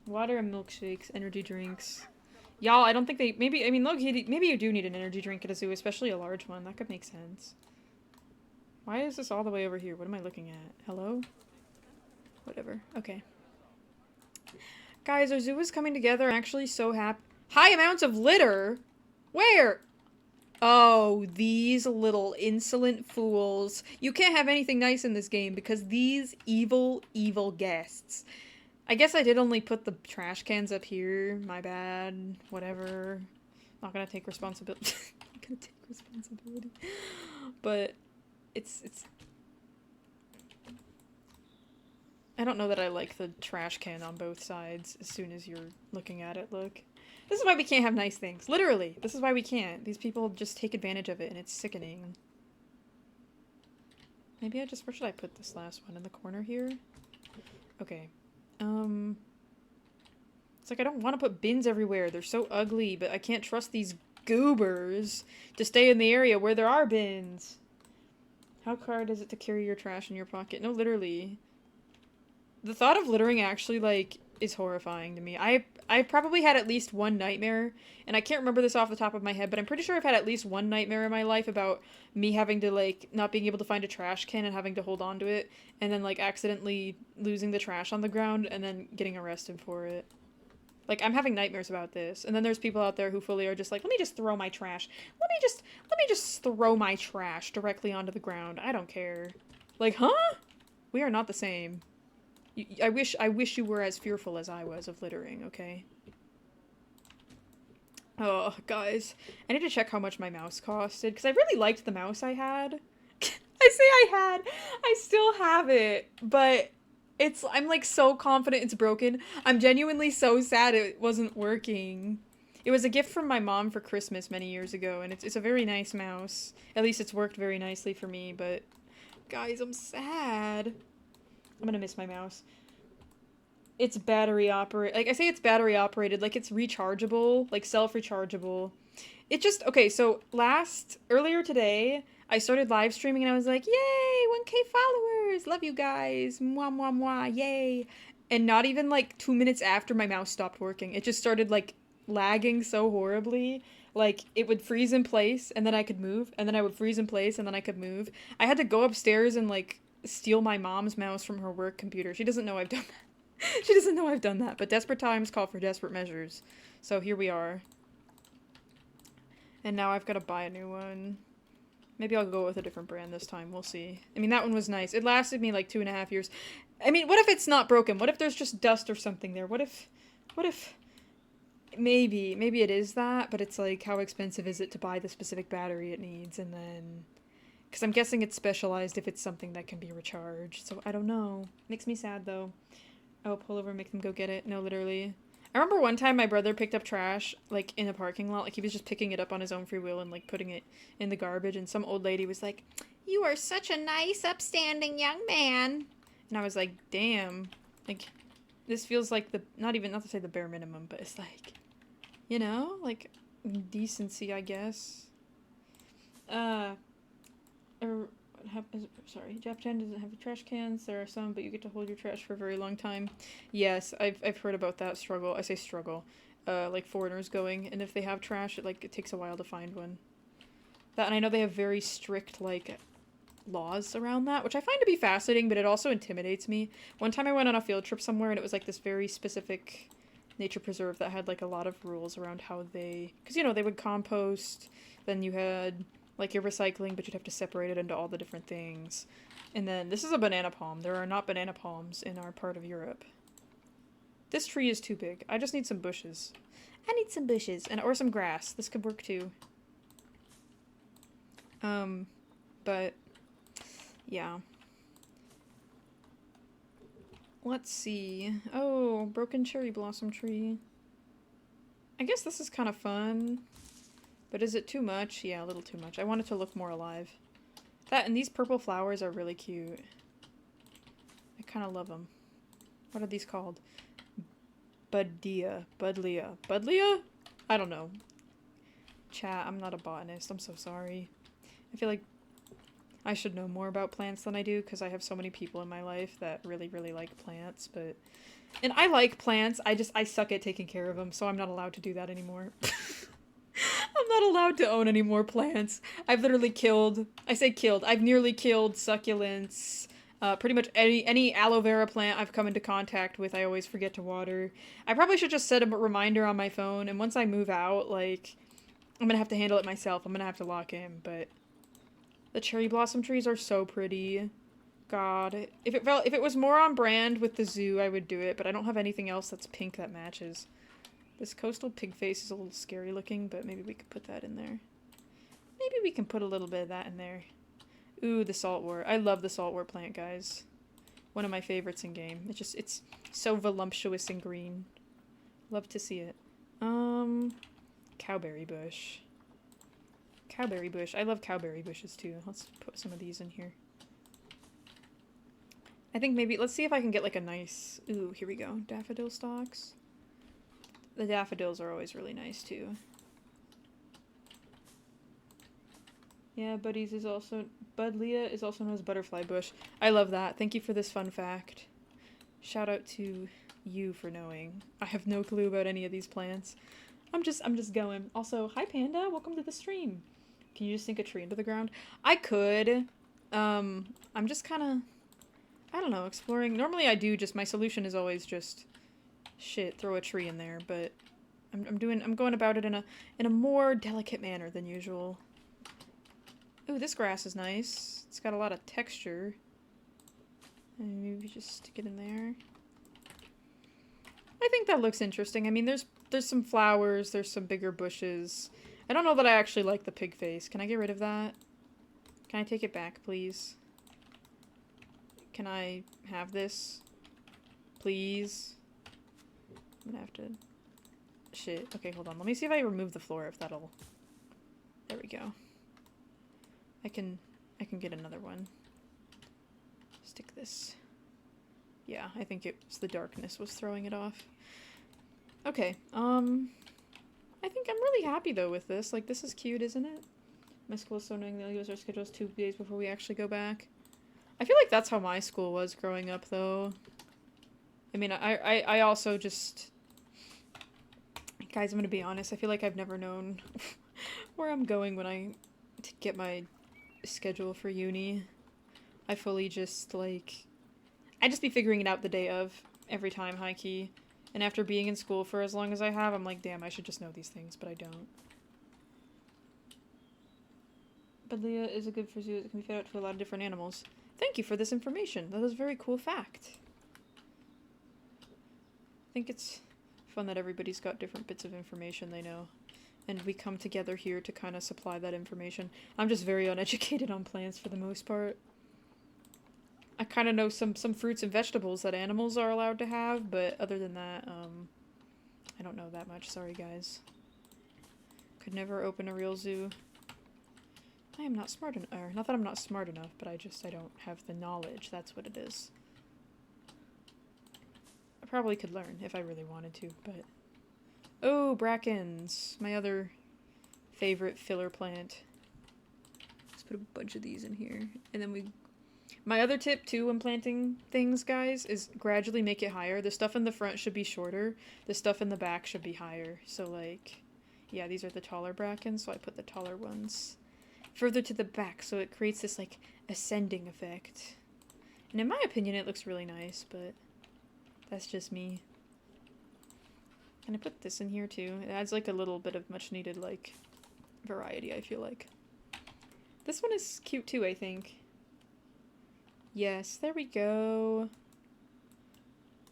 Water and milkshakes, energy drinks. Y'all, I don't think they, maybe, I mean, look, maybe you do need an energy drink at a zoo, especially a large one. That could make sense. Why is this all the way over here? What am I looking at? Hello? Whatever. Okay. Guys, our zoo is coming together. I'm actually so happy. High amounts of litter? Where? Oh, these little insolent fools. You can't have anything nice in this game because these evil, evil guests. I guess I did only put the trash cans up here. My bad. Whatever. Not gonna take responsibility. Not gonna take responsibility. But it's... I don't know that I like the trash can on both sides as soon as you're looking at it, look. This is why we can't have nice things. Literally. This is why we can't. These people just take advantage of it and it's sickening. Maybe where should I put this last one? In the corner here? Okay. It's like I don't want to put bins everywhere. They're so ugly, but I can't trust these goobers to stay in the area where there are bins. How hard is it to carry your trash in your pocket? No, literally. The thought of littering actually, like, is horrifying to me. I've probably had at least one nightmare, and I can't remember this off the top of my head, but I'm pretty sure I've had at least one nightmare in my life about me having to, like, not being able to find a trash can and having to hold on to it, and then, like, accidentally losing the trash on the ground and then getting arrested for it. Like, I'm having nightmares about this, and then there's people out there who fully are just like, let me just throw my trash. Let me just throw my trash directly onto the ground. I don't care. Like, huh? We are not the same. I wish you were as fearful as I was of littering, okay? Oh, guys. I need to check how much my mouse costed, because I really liked the mouse I had. I say I had. I still have it, but I'm like so confident it's broken. I'm genuinely so sad it wasn't working. It was a gift from my mom for Christmas many years ago, and it's a very nice mouse. At least it's worked very nicely for me, but guys, I'm sad. I'm gonna miss my mouse. It's battery operated. Like, I say it's battery operated, like it's rechargeable, like self-rechargeable. It just, okay, so earlier today, I started live streaming and I was like, yay, 1K followers, love you guys, mwah, mwah, mwah, yay. And not even like 2 minutes after my mouse stopped working, it just started like lagging so horribly. Like it would freeze in place and then I could move, and then I would freeze in place and then I could move. I had to go upstairs and like steal my mom's mouse from her work computer. She doesn't know I've done that. She doesn't know I've done that, but desperate times call for desperate measures. So here we are. And now I've got to buy a new one. Maybe I'll go with a different brand this time. We'll see. I mean, that one was nice. It lasted me like 2.5 years. I mean, what if it's not broken? What if there's just dust or something there? What if, maybe it is that, but it's like, how expensive is it to buy the specific battery it needs? And then, because I'm guessing it's specialized if it's something that can be recharged. So I don't know. Makes me sad though. Oh, pull over and make them go get it. No, literally. I remember one time my brother picked up trash, like, in a parking lot. Like, he was just picking it up on his own free will and, like, putting it in the garbage. And some old lady was like, "You are such a nice, upstanding young man." And I was like, damn. Like, this feels like not to say the bare minimum, but it's like, you know? Like, decency, I guess. Sorry, Japan doesn't have trash cans. There are some, but you get to hold your trash for a very long time. Yes, I've heard about that struggle. I say struggle. Like foreigners going, and if they have trash, it takes a while to find one. That, and I know they have very strict, like, laws around that, which I find to be fascinating, but it also intimidates me. One time I went on a field trip somewhere, and it was, like, this very specific nature preserve that had, like, a lot of rules around how because, you know, they would compost, then you had like your recycling, but you'd have to separate it into all the different things. And then, this is a banana palm. There are not banana palms in our part of Europe. This tree is too big. I just need some bushes. I need some bushes, or some grass. This could work too. But, yeah. Let's see. Oh, broken cherry blossom tree. I guess this is kind of fun. But is it too much? Yeah, a little too much. I want it to look more alive. That, and these purple flowers are really cute. I kind of love them. What are these called? Budlia. Budlia? I don't know. Chat, I'm not a botanist. I'm so sorry. I feel like I should know more about plants than I do, because I have so many people in my life that really, really like plants, but... And I like plants, I suck at taking care of them, so I'm not allowed to do that anymore. I'm not allowed to own any more plants. I've literally I've nearly killed succulents. Pretty much any aloe vera plant I've come into contact with, I always forget to water. I probably should just set a reminder on my phone, and once I move out, like, I'm gonna have to handle it myself. I'm gonna have to lock in, but the cherry blossom trees are so pretty. God, if it was more on brand with the zoo, I would do it, but I don't have anything else that's pink that matches. This coastal pig face is a little scary looking, but maybe we could put that in there. Maybe we can put a little bit of that in there. Ooh, the saltwort. I love the saltwort plant, guys. One of my favorites in game. It's so voluptuous and green. Love to see it. Cowberry bush. Cowberry bush. I love cowberry bushes too. Let's put some of these in here. I think maybe, let's see if I can get like a nice, ooh, here we go. Daffodil stalks. The daffodils are always really nice too. Yeah, Budleia is also known as butterfly bush. I love that. Thank you for this fun fact. Shout out to you for knowing. I have no clue about any of these plants. I'm just going. Also, hi Panda, welcome to the stream. Can you just sink a tree into the ground? I could. I'm just kind of, I don't know, exploring. Normally I do my solution is always just shit, throw a tree in there, but I'm going about it in a more delicate manner than usual. Ooh, this grass is nice. It's got a lot of texture. And maybe just stick it in there. I think that looks interesting. I mean, there's some flowers, there's some bigger bushes. I don't know that I actually like the pig face. Can I get rid of that? Can I take it back, please? Can I have this? Please? I'm gonna have to... Shit. Okay, hold on. Let me see if I remove the floor, if that'll... There we go. I can get another one. Stick this. Yeah, I think it was the darkness was throwing it off. Okay, I I think I'm really happy though with this. Like, this is cute, isn't it? My school is so annoying. They'll use our schedules 2 days before we actually go back. I feel like that's how my school was growing up, though. I mean, I also just... Guys, I'm gonna be honest. I feel like I've never known where I'm going when I get my schedule for uni. I fully just, like... I just be figuring it out the day of every time, high key. And after being in school for as long as I have, I'm like, damn, I should just know these things, but I don't. Badlia is a good for zoo that can be fed out to a lot of different animals. Thank you for this information. That is a very cool fact. I think it's fun that everybody's got different bits of information they know. And we come together here to kind of supply that information. I'm just very uneducated on plants for the most part. I kind of know some fruits and vegetables that animals are allowed to have, but other than that, I don't know that much. Sorry, guys. Could never open a real zoo. I am not smart enough. Not that I'm not smart enough, but I don't have the knowledge. That's what it is. I probably could learn if I really wanted to, but... Oh, brackens! My other favorite filler plant. Let's put a bunch of these in here. And then we... My other tip, too, when planting things, guys, is gradually make it higher. The stuff in the front should be shorter. The stuff in the back should be higher. So, like... Yeah, these are the taller brackens, so I put the taller ones further to the back, so it creates this, like, ascending effect. And in my opinion, it looks really nice, but that's just me. And I put this in here, too. It adds, like, a little bit of much-needed, like, variety, I feel like. This one is cute, too, I think. Yes, there we go.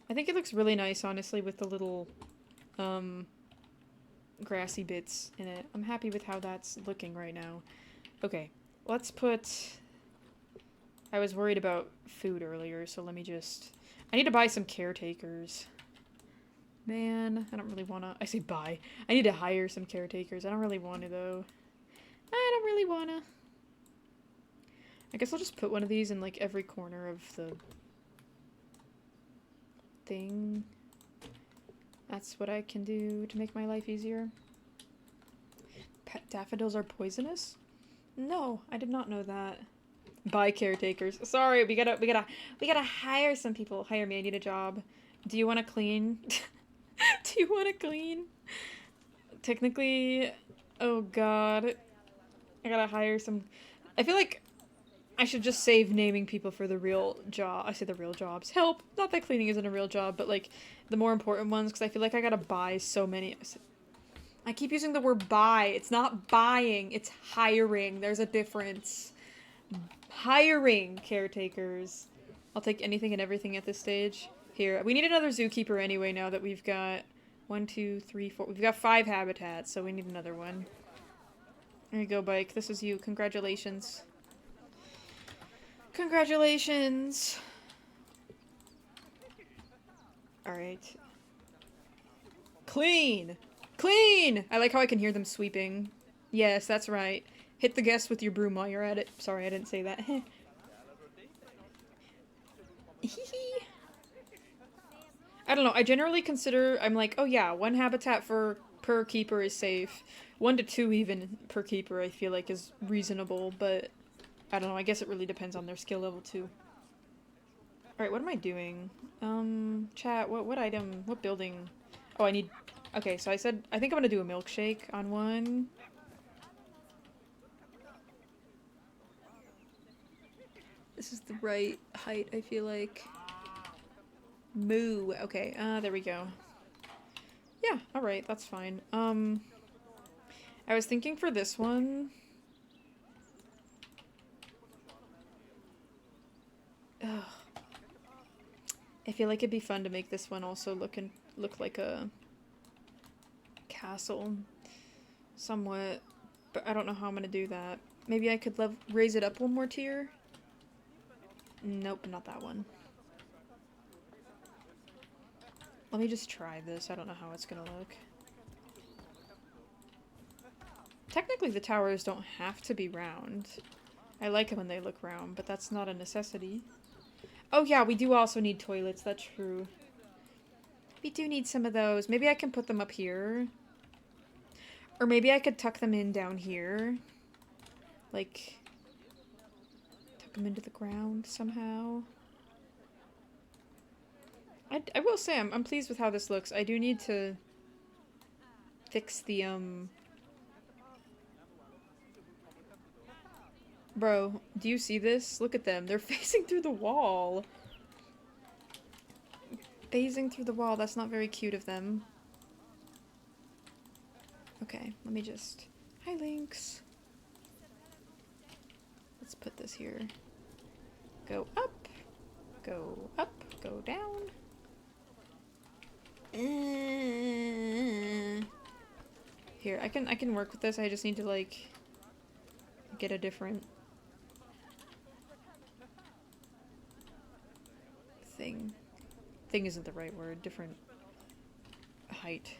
I think it looks really nice, honestly, with the little, grassy bits in it. I'm happy with how that's looking right now. Okay, let's put... I was worried about food earlier, so let me just... I need to buy some caretakers. Man, I don't really want to... I say buy. I need to hire some caretakers. I don't really want to, though. I don't really want to. I guess I'll just put one of these in, like, every corner of the thing. That's what I can do to make my life easier. Pet daffodils are poisonous? No, I did not know that. Buy caretakers. Sorry, we gotta hire some people. Hire me, I need a job. Do you want to clean? Do you want to clean? Technically, oh god. I gotta hire some... I feel like I should just save naming people for the real job. I say the real jobs. Help! Not that cleaning isn't a real job, but, like, the more important ones, because I feel like I gotta buy so many. I keep using the word buy. It's not buying, it's hiring. There's a difference. Hiring caretakers. I'll take anything and everything at this stage. Here, we need another zookeeper anyway now that we've got 1, 2, 3, 4. We've got 5 habitats, so we need another one. There you go, Bike. This is you. Congratulations. Congratulations! Alright. Clean! Clean! I like how I can hear them sweeping. Yes, that's right. Hit the guests with your broom while you're at it. Sorry, I didn't say that. I don't know. I generally consider... I'm like, oh yeah, 1 habitat per keeper is safe. 1 to 2 even per keeper I feel like is reasonable, but... I don't know, I guess it really depends on their skill level, too. Alright, what am I doing? Chat, what item, what building? Oh, I need... Okay, so I think I'm gonna do a milkshake on one. This is the right height, I feel like. Moo. Okay, there we go. Yeah, alright, that's fine. I was thinking for this one... Ugh. I feel like it'd be fun to make this one also look like a castle, somewhat, but I don't know how I'm gonna do that. Maybe I could raise it up 1 more tier? Nope, not that one. Let me just try this. I don't know how it's gonna look. Technically, the towers don't have to be round. I like it when they look round, but that's not a necessity. Oh yeah, we do also need toilets, that's true. We do need some of those. Maybe I can put them up here. Or maybe I could tuck them in down here. Like, tuck them into the ground somehow. I will say, I'm pleased with how this looks. I do need to fix the, Bro, do you see this? Look at them. They're facing through the wall. Phasing through the wall. That's not very cute of them. Okay, let me just... Hi, Lynx. Let's put this here. Go up. Go up. Go down. Here, I can work with this. I just need to, like, get a different thing. Thing isn't the right word. Different height.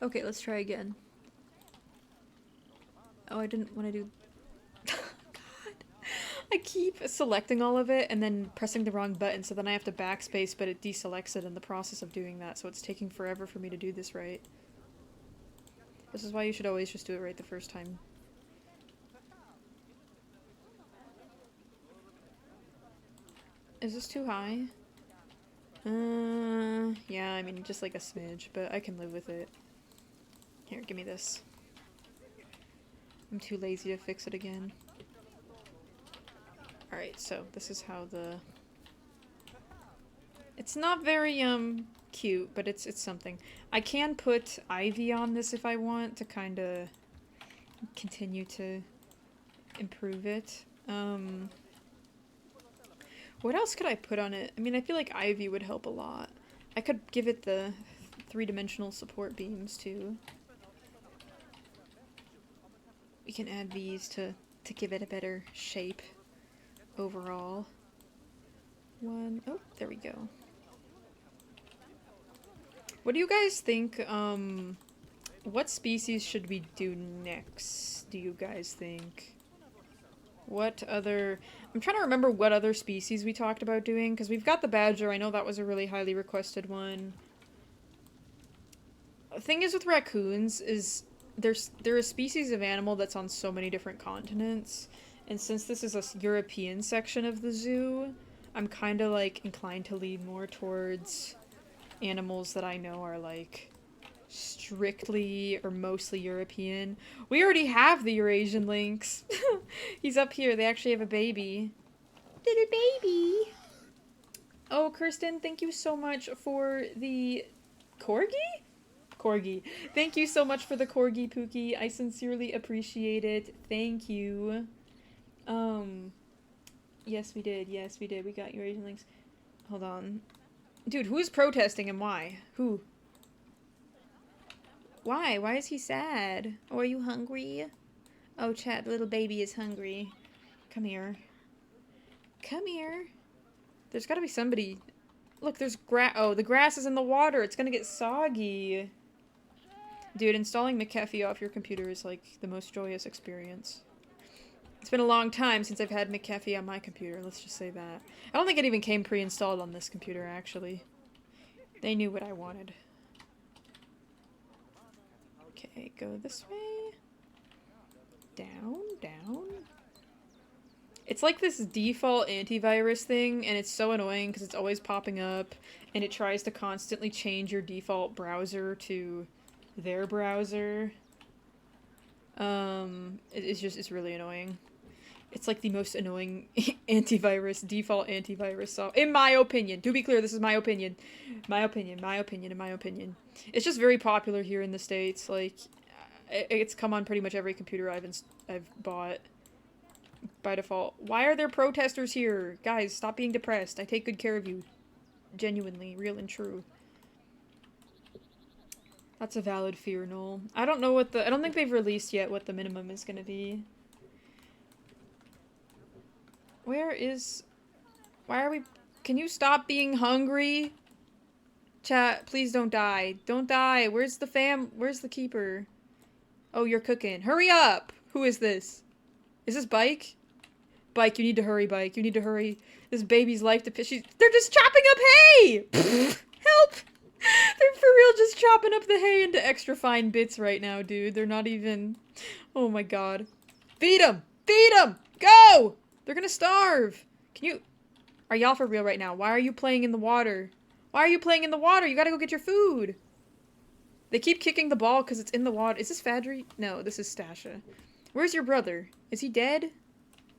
Okay, let's try again. Oh, I didn't want to do... God. I keep selecting all of it and then pressing the wrong button, so then I have to backspace, but it deselects it in the process of doing that, so it's taking forever for me to do this right. This is why you should always just do it right the first time. Is this too high? Yeah, I mean, just like a smidge, but I can live with it. Here, give me this. I'm too lazy to fix it again. Alright, so this is how the... It's not very, cute, but it's something. I can put ivy on this if I want to kind of continue to improve it. What else could I put on it? I mean, I feel like ivy would help a lot. I could give it the three-dimensional support beams, too. We can add these to give it a better shape overall. Oh, there we go. What do you guys think, what species should we do next, do you guys think? What other... I'm trying to remember what other species we talked about doing, because we've got the badger. I know that was a really highly requested one. The thing is with raccoons is they're a species of animal that's on so many different continents, and since this is a European section of the zoo, I'm kind of like inclined to lean more towards animals that I know are like strictly or mostly European. We already have the Eurasian lynx. He's up here. They actually have a baby. Little baby. Oh, Kirsten, thank you so much for the corgi? Corgi. Thank you so much for the corgi, Pookie. I sincerely appreciate it. Thank you. Yes, we did. Yes, we did. We got Eurasian lynx. Hold on. Dude, who's protesting and why? Who? Why? Why is he sad? Oh, are you hungry? Oh, chat, the little baby is hungry. Come here. Come here. There's gotta be somebody... Look, there's grass. Oh, the grass is in the water. It's gonna get soggy. Dude, installing McAfee off your computer is, like, the most joyous experience. It's been a long time since I've had McAfee on my computer, let's just say that. I don't think it even came pre-installed on this computer, actually. They knew what I wanted. Okay, go this way. Down, down. It's like this default antivirus thing, and it's so annoying because it's always popping up, and it tries to constantly change your default browser to their browser. It's really annoying. It's like the most annoying default antivirus software, in my opinion. To be clear, this is my opinion. My opinion. It's just very popular here in the States. Like, it's come on pretty much every computer I've bought by default. Why are there protesters here? Guys, stop being depressed. I take good care of you. Genuinely, real and true. That's a valid fear, Noel. I don't know what I don't think they've released yet what the minimum is gonna be. Why are we... Can you stop being hungry? Chat, please don't die. Don't die. Where's the keeper? Oh, you're cooking. Hurry up! Who is this? Is this Bike? Bike, you need to hurry, Bike. You need to hurry. This baby's life depends... They're just chopping up hay! Help! They're for real just chopping up the hay into extra fine bits right now, dude. They're not even... Oh my god. Feed them! Feed them! Go! They're gonna starve! Can you... Are y'all for real right now? Why are you playing in the water? Why are you playing in the water? You gotta go get your food! They keep kicking the ball because it's in the water. Is this Fadri? No, this is Stasha. Where's your brother? Is he dead?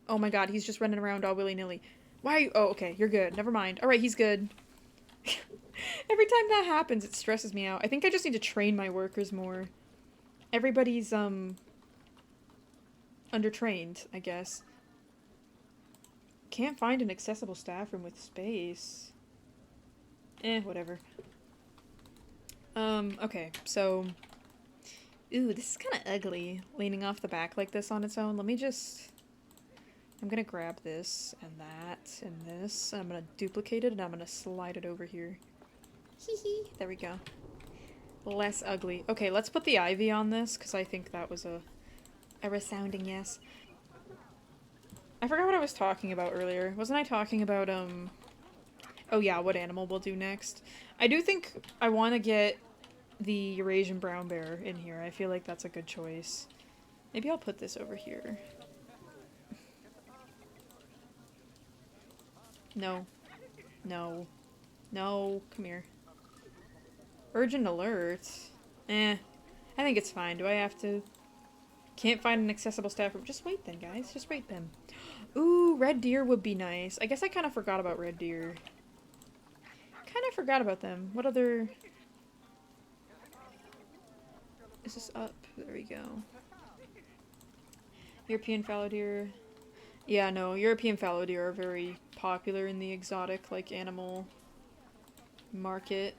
Oh my god, he's just running around all willy-nilly. Why are you... Oh, okay, you're good. Never mind. Alright, he's good. Every time that happens, it stresses me out. I think I just need to train my workers more. Everybody's, undertrained, I guess. Can't find an accessible staff room with space. Whatever. Okay, so... Ooh, this is kind of ugly, leaning off the back like this on its own. Let me just... I'm gonna grab this, and that, and this, and I'm gonna duplicate it, and I'm gonna slide it over here. Hee hee. There we go. Less ugly. Okay, let's put the ivy on this, because I think that was a resounding yes. I forgot what I was talking about earlier. Wasn't I talking about, oh yeah, what animal we'll do next? I do think I want to get the Eurasian brown bear in here. I feel like that's a good choice. Maybe I'll put this over here. No. No. No. Come here. Urgent alert. I think it's fine. Do I have to... Can't find an accessible staff room. Just wait then, guys. Just wait then. Ooh, red deer would be nice. I guess I kind of forgot about red deer. Kind of forgot about them. What other... Is this up? There we go. European fallow deer. Yeah, no, European fallow deer are very popular in the exotic, like, animal market.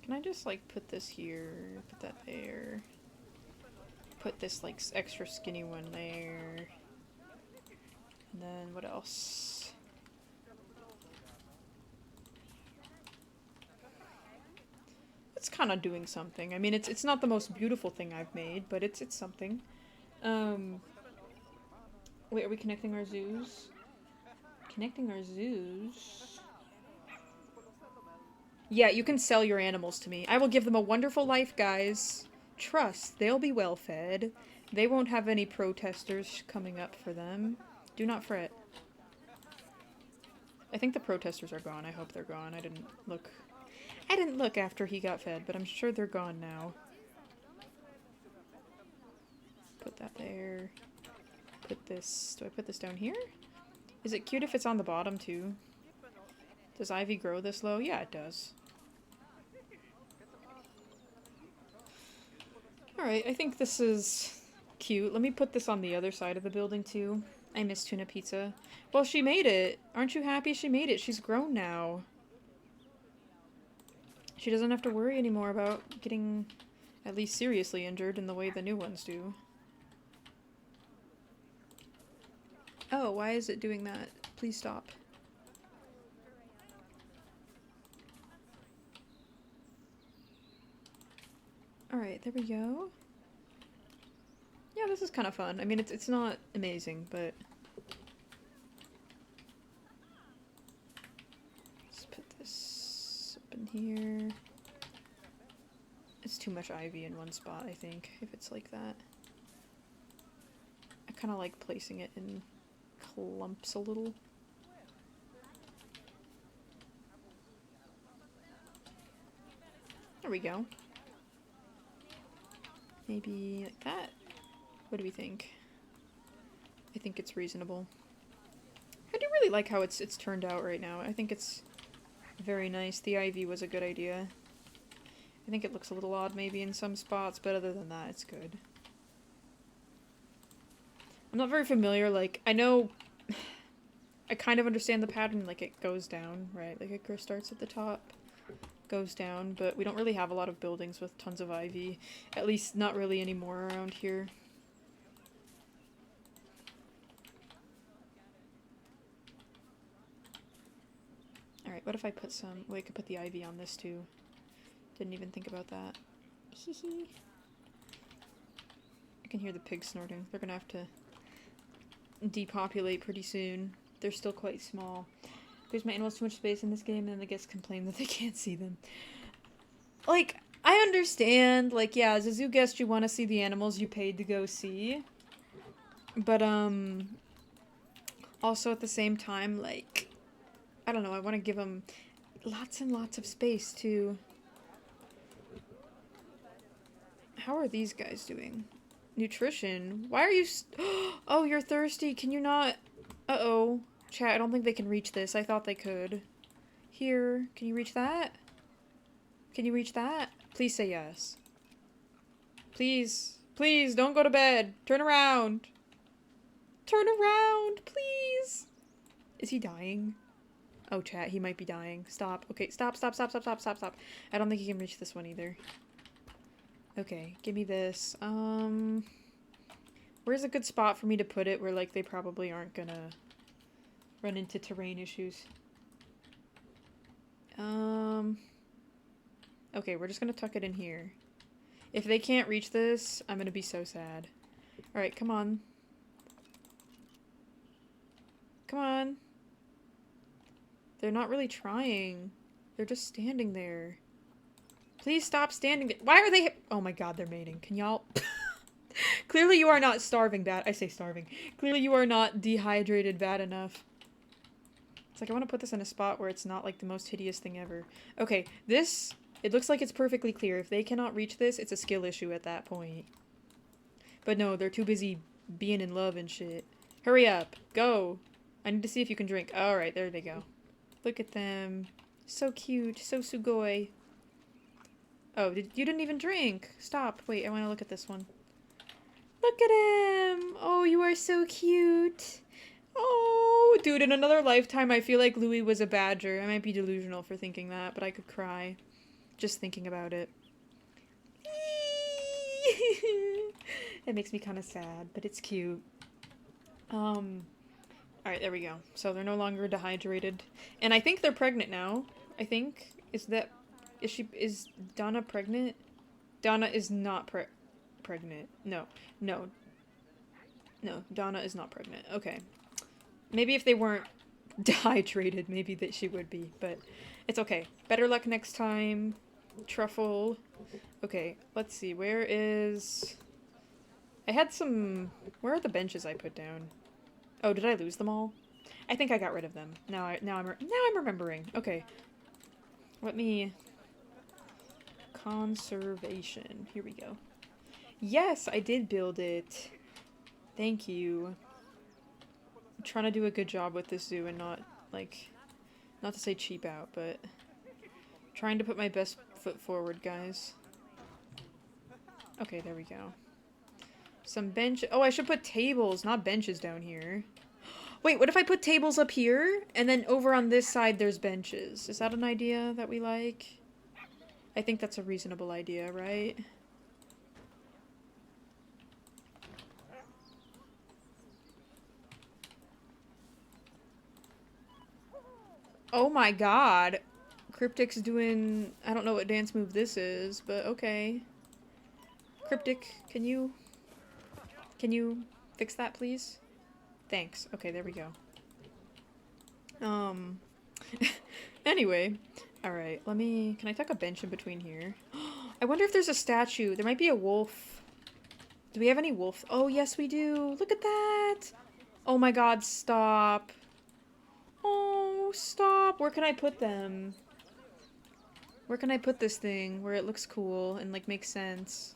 Can I just, like, put this here, put that there, put this, like, extra skinny one there, and then what else? It's kind of doing something. I mean, it's not the most beautiful thing I've made, but it's something. Wait, are we connecting our zoos? Connecting our zoos? Yeah, you can sell your animals to me. I will give them a wonderful life, guys. Trust, they'll be well fed. They won't have any protesters coming up for them. Do not fret. I think the protesters are gone. I hope they're gone. I didn't look after he got fed, but I'm sure they're gone now. Put that there. Put this... Do I put this down here? Is it cute if it's on the bottom, too? Does ivy grow this low? Yeah, it does. Alright, I think this is cute. Let me put this on the other side of the building, too. I miss tuna pizza. Well, she made it! Aren't you happy she made it? She's grown now. She doesn't have to worry anymore about getting at least seriously injured in the way the new ones do. Oh, why is it doing that? Please stop. Alright, there we go. Yeah, this is kind of fun. I mean, it's not amazing, but... Let's put this up in here. It's too much ivy in one spot, I think, if it's like that. I kind of like placing it in clumps a little. There we go. Maybe like that. What do we think? I think it's reasonable. I do really like how it's turned out right now. I think it's very nice. The ivy was a good idea. I think it looks a little odd maybe in some spots, but other than that, it's good. I'm not very familiar, like, I know... I kind of understand the pattern, like it goes down, right? Like it starts at the top, goes down, but we don't really have a lot of buildings with tons of ivy. At least not really anymore around here. Alright, what if I put some... Well, I could put the ivy on this too. Didn't even think about that. Hee hee. I can hear the pigs snorting. They're gonna have to depopulate pretty soon. They're still quite small. Gives my animals too much space in this game, and then the guests complain that they can't see them. Like, I understand, like, yeah, as a zoo guest, you want to see the animals you paid to go see. But, also at the same time, like, I don't know, I want to give them lots and lots of space, too. How are these guys doing? Nutrition? Why are you oh, you're thirsty. Can you not... Uh-oh. Chat, I don't think they can reach this. I thought they could. Here. Can you reach that? Can you reach that? Please say yes. Please. Please, don't go to bed. Turn around. Turn around, please. Is he dying? Oh, chat, he might be dying. Stop. Okay, stop. I don't think he can reach this one either. Okay, give me this. Where's a good spot for me to put it where, like, they probably aren't gonna run into terrain issues? Okay, we're just gonna tuck it in here. If they can't reach this, I'm gonna be so sad. Alright, come on. Come on. They're not really trying. They're just standing there. Please stop standing there. Why are they... Oh my god, they're mating. Can y'all... Clearly you are not starving bad. I say starving. Clearly you are not dehydrated bad enough. It's like I want to put this in a spot where it's not like the most hideous thing ever. Okay, this... It looks like it's perfectly clear. If they cannot reach this, it's a skill issue at that point. But no, they're too busy being in love and shit. Hurry up. Go. I need to see if you can drink. Alright, there they go. Look at them. So cute. So sugoi. Oh, you didn't even drink. Stop. Wait, I want to look at this one. Look at him. Oh, you are so cute. Oh, dude, in another lifetime, I feel like Louis was a badger. I might be delusional for thinking that, but I could cry. Just thinking about it. It makes me kind of sad, but it's cute. Alright, there we go. So they're no longer dehydrated. And I think they're pregnant now. I think. Is Donna pregnant? Donna is not pregnant. No. No, Donna is not pregnant. Okay. Maybe if they weren't dehydrated, maybe that she would be, but it's okay. Better luck next time. Truffle. Okay, let's see. Where is... I had some... Where are the benches I put down? Oh, did I lose them all? I think I got rid of them. Now I'm remembering. Okay. Let me... Conservation. Here we go. Yes, I did build it. Thank you. I'm trying to do a good job with this zoo and not, like... Not to say cheap out, but... Trying to put my best foot forward, guys. Okay, there we go. Some bench... Oh, I should put tables, not benches down here. Wait, what if I put tables up here, and then over on this side there's benches? Is that an idea that we like? I think that's a reasonable idea, right? Oh my god. Cryptic's doing... I don't know what dance move this is, but okay. Cryptic, can you fix that, please? Thanks. Okay, there we go. Anyway. Alright, let me... Can I tuck a bench in between here? I wonder if there's a statue. There might be a wolf. Do we have any wolf? Oh, yes, we do. Look at that! Oh my god, stop. Oh, stop. Where can I put them? Where can I put this thing where it looks cool and, like, makes sense?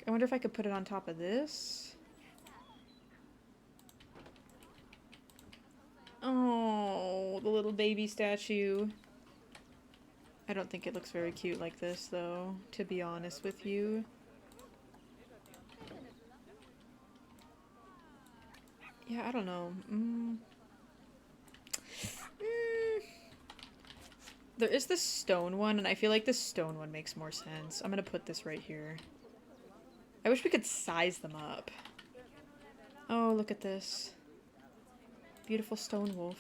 I wonder if I could put it on top of this. Oh, the little baby statue. I don't think it looks very cute like this, though, to be honest with you. Yeah, I don't know. There is this stone one, and I feel like this stone one makes more sense. I'm gonna put this right here. I wish we could size them up. Oh, look at this. Beautiful stone wolf.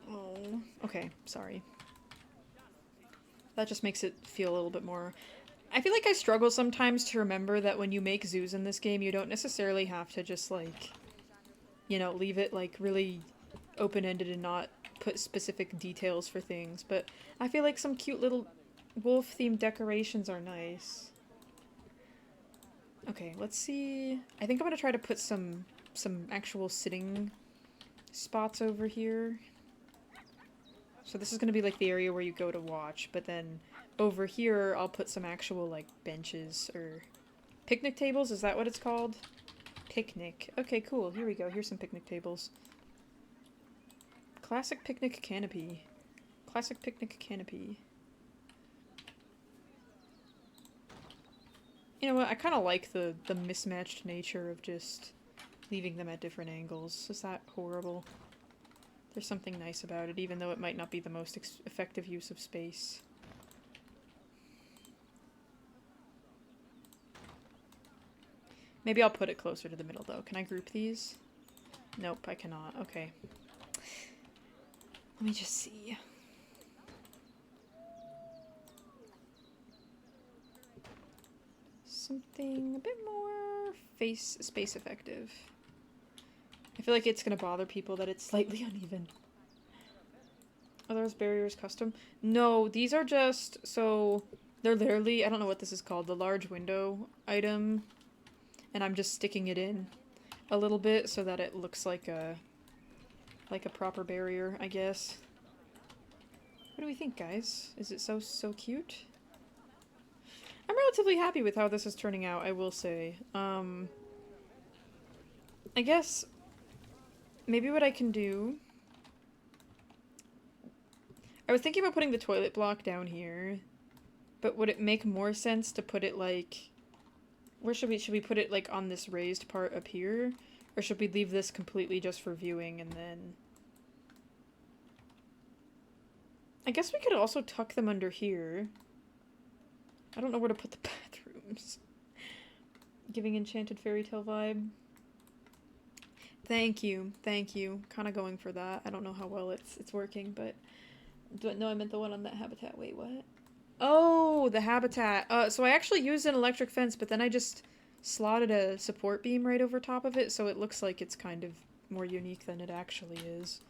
Oh, okay, sorry. That just makes it feel a little bit more... I feel like I struggle sometimes to remember that when you make zoos in this game, you don't necessarily have to just, like, you know, leave it, like, really open-ended and not put specific details for things. But I feel like some cute little wolf-themed decorations are nice. Okay, let's see. I think I'm gonna try to put some actual sitting spots over here. So this is gonna be like the area where you go to watch, but then over here I'll put some actual like benches or picnic tables. Is that what it's called? Picnic. Okay, cool. Here we go. Here's some picnic tables. Classic picnic canopy. Classic picnic canopy. You know what? I kind of like the mismatched nature of just leaving them at different angles. Is that horrible? There's something nice about it, even though it might not be the most effective use of space. Maybe I'll put it closer to the middle, though. Can I group these? Nope, I cannot. Okay. Let me just see. Something a bit more space effective. I feel like it's gonna bother people that it's slightly uneven. Are those barriers custom? No, these are just, so they're literally, I don't know what this is called, the large window item, and I'm just sticking it in a little bit so that it looks like a proper barrier, I guess. What do we think, guys? Is it so cute? I'm relatively happy with how this is turning out, I will say. I guess maybe what I can do... I was thinking about putting the toilet block down here, but would it make more sense to put it like... Where should we put it, like, on this raised part up here? Or should we leave this completely just for viewing and then... I guess we could also tuck them under here. I don't know where to put the bathrooms. Giving Enchanted Fairy Tale vibe. Thank you, thank you. Kind of going for that. I don't know how well it's working, but... No, I meant the one on that habitat. Wait, what? Oh, the habitat. So I actually used an electric fence, but then I just slotted a support beam right over top of it, so it looks like it's kind of more unique than it actually is.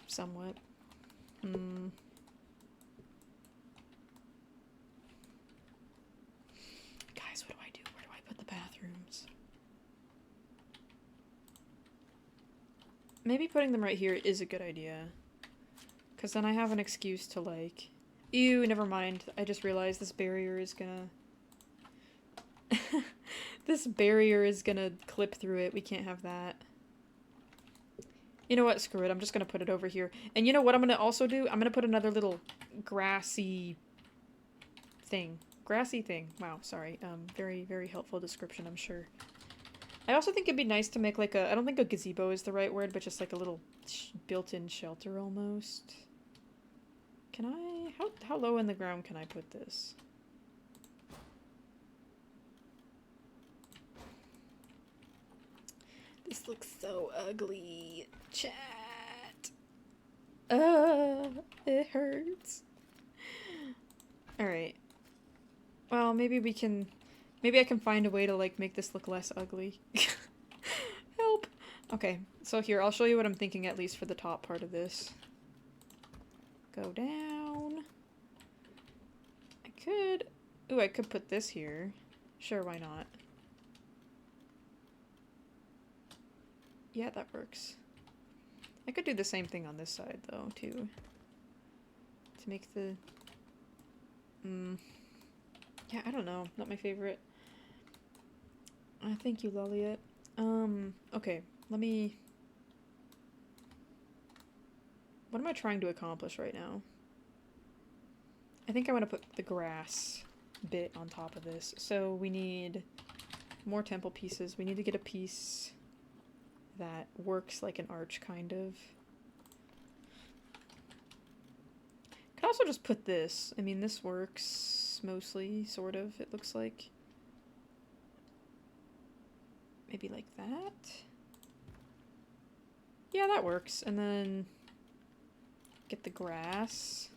Somewhat. Guys, what do I do? Where do I put the bathrooms? Maybe putting them right here is a good idea. Because then I have an excuse to, like... Ew, never mind. I just realized this barrier is gonna... This barrier is gonna clip through it. We can't have that. You know what? Screw it. I'm just gonna put it over here. And you know what I'm gonna also do? I'm gonna put another little grassy thing. Grassy thing. Wow, sorry. Very, very helpful description, I'm sure. I also think it'd be nice to make like a... I don't think a gazebo is the right word, but just like a little built-in shelter almost. Can I... How low in the ground can I put this? This looks so ugly. Chat. It hurts. Alright. Well, maybe we can... Maybe I can find a way to, like, make this look less ugly. Help! Okay, so here, I'll show you what I'm thinking at least for the top part of this. Go down. I could... Ooh, I could put this here. Sure, why not? Yeah, that works. I could do the same thing on this side, though, too. To make the... Yeah, I don't know. Not my favorite. Thank you, Loliet. Okay. Let me... What am I trying to accomplish right now? I think I want to put the grass bit on top of this. So we need more temple pieces. We need to get a piece that works like an arch, kind of. Could also just put this. I mean, this works mostly, sort of, it looks like. Maybe like that? Yeah, that works. And then get the grass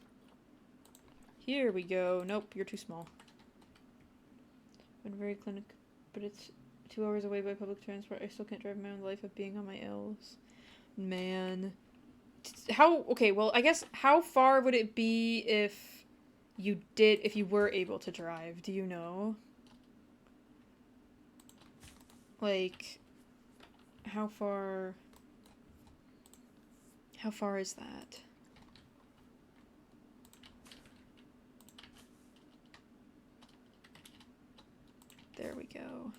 Here we go. Nope, you're too small. Went very clinic, but it's 2 hours away by public transport. I still can't drive my own life of being on my L's. Man. Okay, well, I guess how far would it be if you were able to drive? Do you know? Like, how far is that? There we go.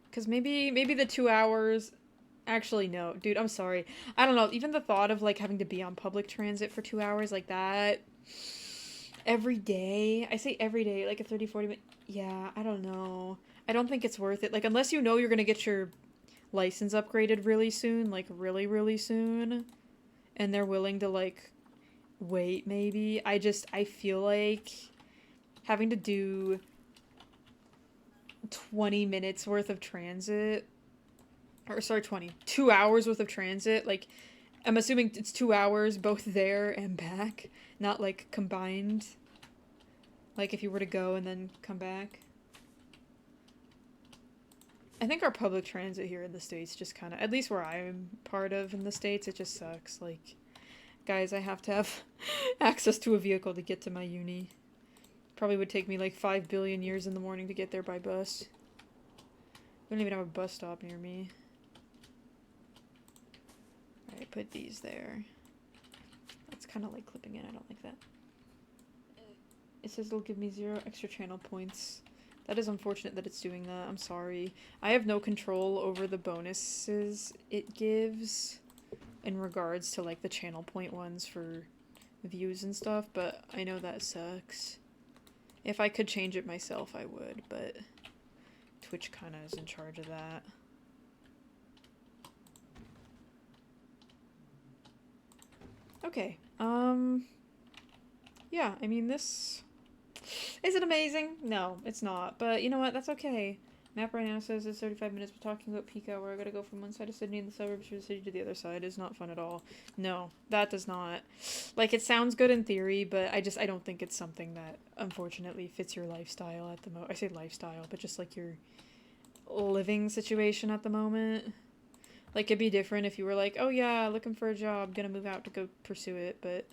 Because maybe the 2 hours... Actually, no. Dude, I'm sorry. I don't know. Even the thought of, like, having to be on public transit for 2 hours like that... Every day? I say every day, like a 30, 40 minute... Yeah, I don't know. I don't think it's worth it. Like, unless you know you're gonna get your license upgraded really soon, like, really, really soon, and they're willing to, like, wait, maybe. I feel like having to do 20 minutes worth of transit, or sorry, 2 hours worth of transit, like, I'm assuming it's 2 hours both there and back, not, like, combined, like, if you were to go and then come back. I think our public transit here in the States just kind of, at least where I'm part of in the States, it just sucks. Like, guys, I have to have access to a vehicle to get to my uni. Probably would take me like 5 billion years in the morning to get there by bus. We don't even have a bus stop near me. Alright, put these there. That's kind of like clipping in, I don't like that. It says it'll give me 0 extra channel points. That is unfortunate that it's doing that. I'm sorry. I have no control over the bonuses it gives in regards to, like, the channel point ones for views and stuff, but I know that sucks. If I could change it myself, I would, but Twitch kind of is in charge of that. Okay, yeah, I mean, this... Is it amazing? No, it's not. But you know what? That's okay. Map right now says it's 35 minutes. We're talking about peak hour. I gotta go from one side of Sydney in the suburbs to the city to the other side. It's not fun at all. No, that does not. Like, it sounds good in theory, but I don't think it's something that, unfortunately, fits your lifestyle at the moment. I say lifestyle, but just, like, your living situation at the moment. Like, it'd be different if you were like, oh yeah, looking for a job, gonna move out to go pursue it, but...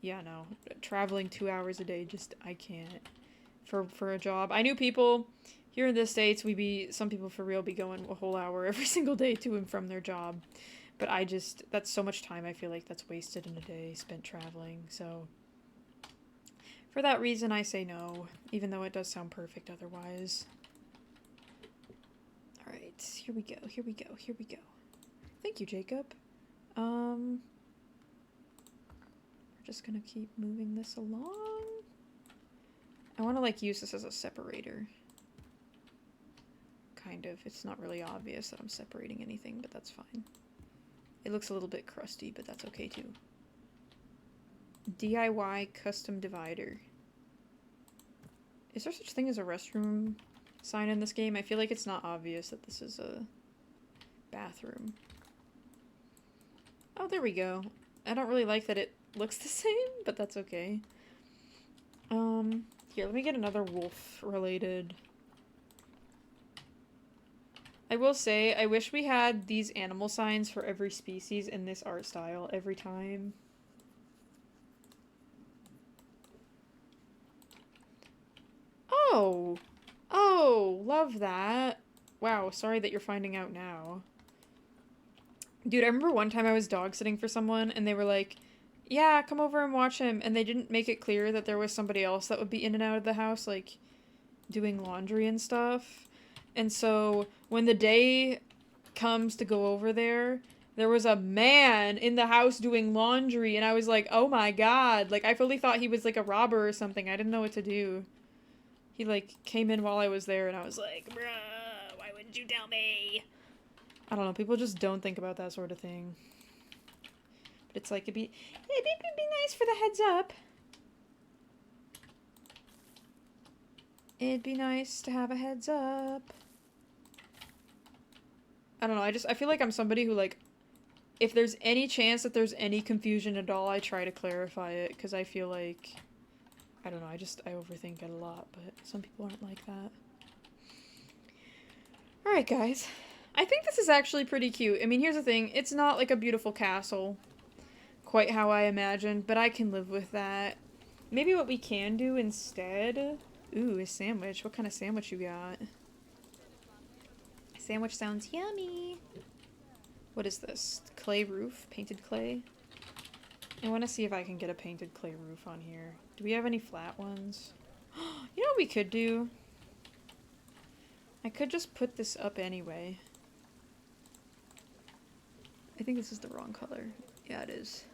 Yeah, no. Traveling 2 hours a day, just, I can't. For a job. I knew people here in the States, some people for real be going a whole hour every single day to and from their job. But that's so much time I feel like that's wasted in a day spent traveling, so. For that reason, I say no, even though it does sound perfect otherwise. Alright, here we go, here we go, here we go. Thank you, Jacob. Just gonna keep moving this along. I want to, like, use this as a separator. Kind of. It's not really obvious that I'm separating anything, but that's fine. It looks a little bit crusty, but that's okay too. DIY custom divider. Is there such thing as a restroom sign in this game? I feel like it's not obvious that this is a bathroom. Oh, there we go. I don't really like that it looks the same, but that's okay. Here, let me get another wolf-related. I will say, I wish we had these animal signs for every species in this art style every time. Oh! Oh, love that. Wow, sorry that you're finding out now. Dude, I remember one time I was dog sitting for someone, and they were like, yeah, come over and watch him. And they didn't make it clear that there was somebody else that would be in and out of the house, like, doing laundry and stuff. And so, when the day comes to go over there was a man in the house doing laundry, and I was like, oh my god. Like, I fully thought he was, like, a robber or something. I didn't know what to do. He, like, came in while I was there, and I was like, bruh, why wouldn't you tell me? I don't know, people just don't think about that sort of thing. But it's like, it'd be nice for the heads up. It'd be nice to have a heads up. I don't know, I feel like I'm somebody who, like, if there's any chance that there's any confusion at all, I try to clarify it, because I feel like, I don't know, I overthink it a lot, but some people aren't like that. Alright, guys. I think this is actually pretty cute. I mean, here's the thing. It's not like a beautiful castle, quite how I imagined, but I can live with that. Maybe what we can do instead... Ooh, a sandwich. What kind of sandwich you got? Sandwich sounds yummy. What is this? Clay roof? Painted clay? I want to see if I can get a painted clay roof on here. Do we have any flat ones? You know what we could do? I could just put this up anyway. I think this is the wrong color. Yeah, it is.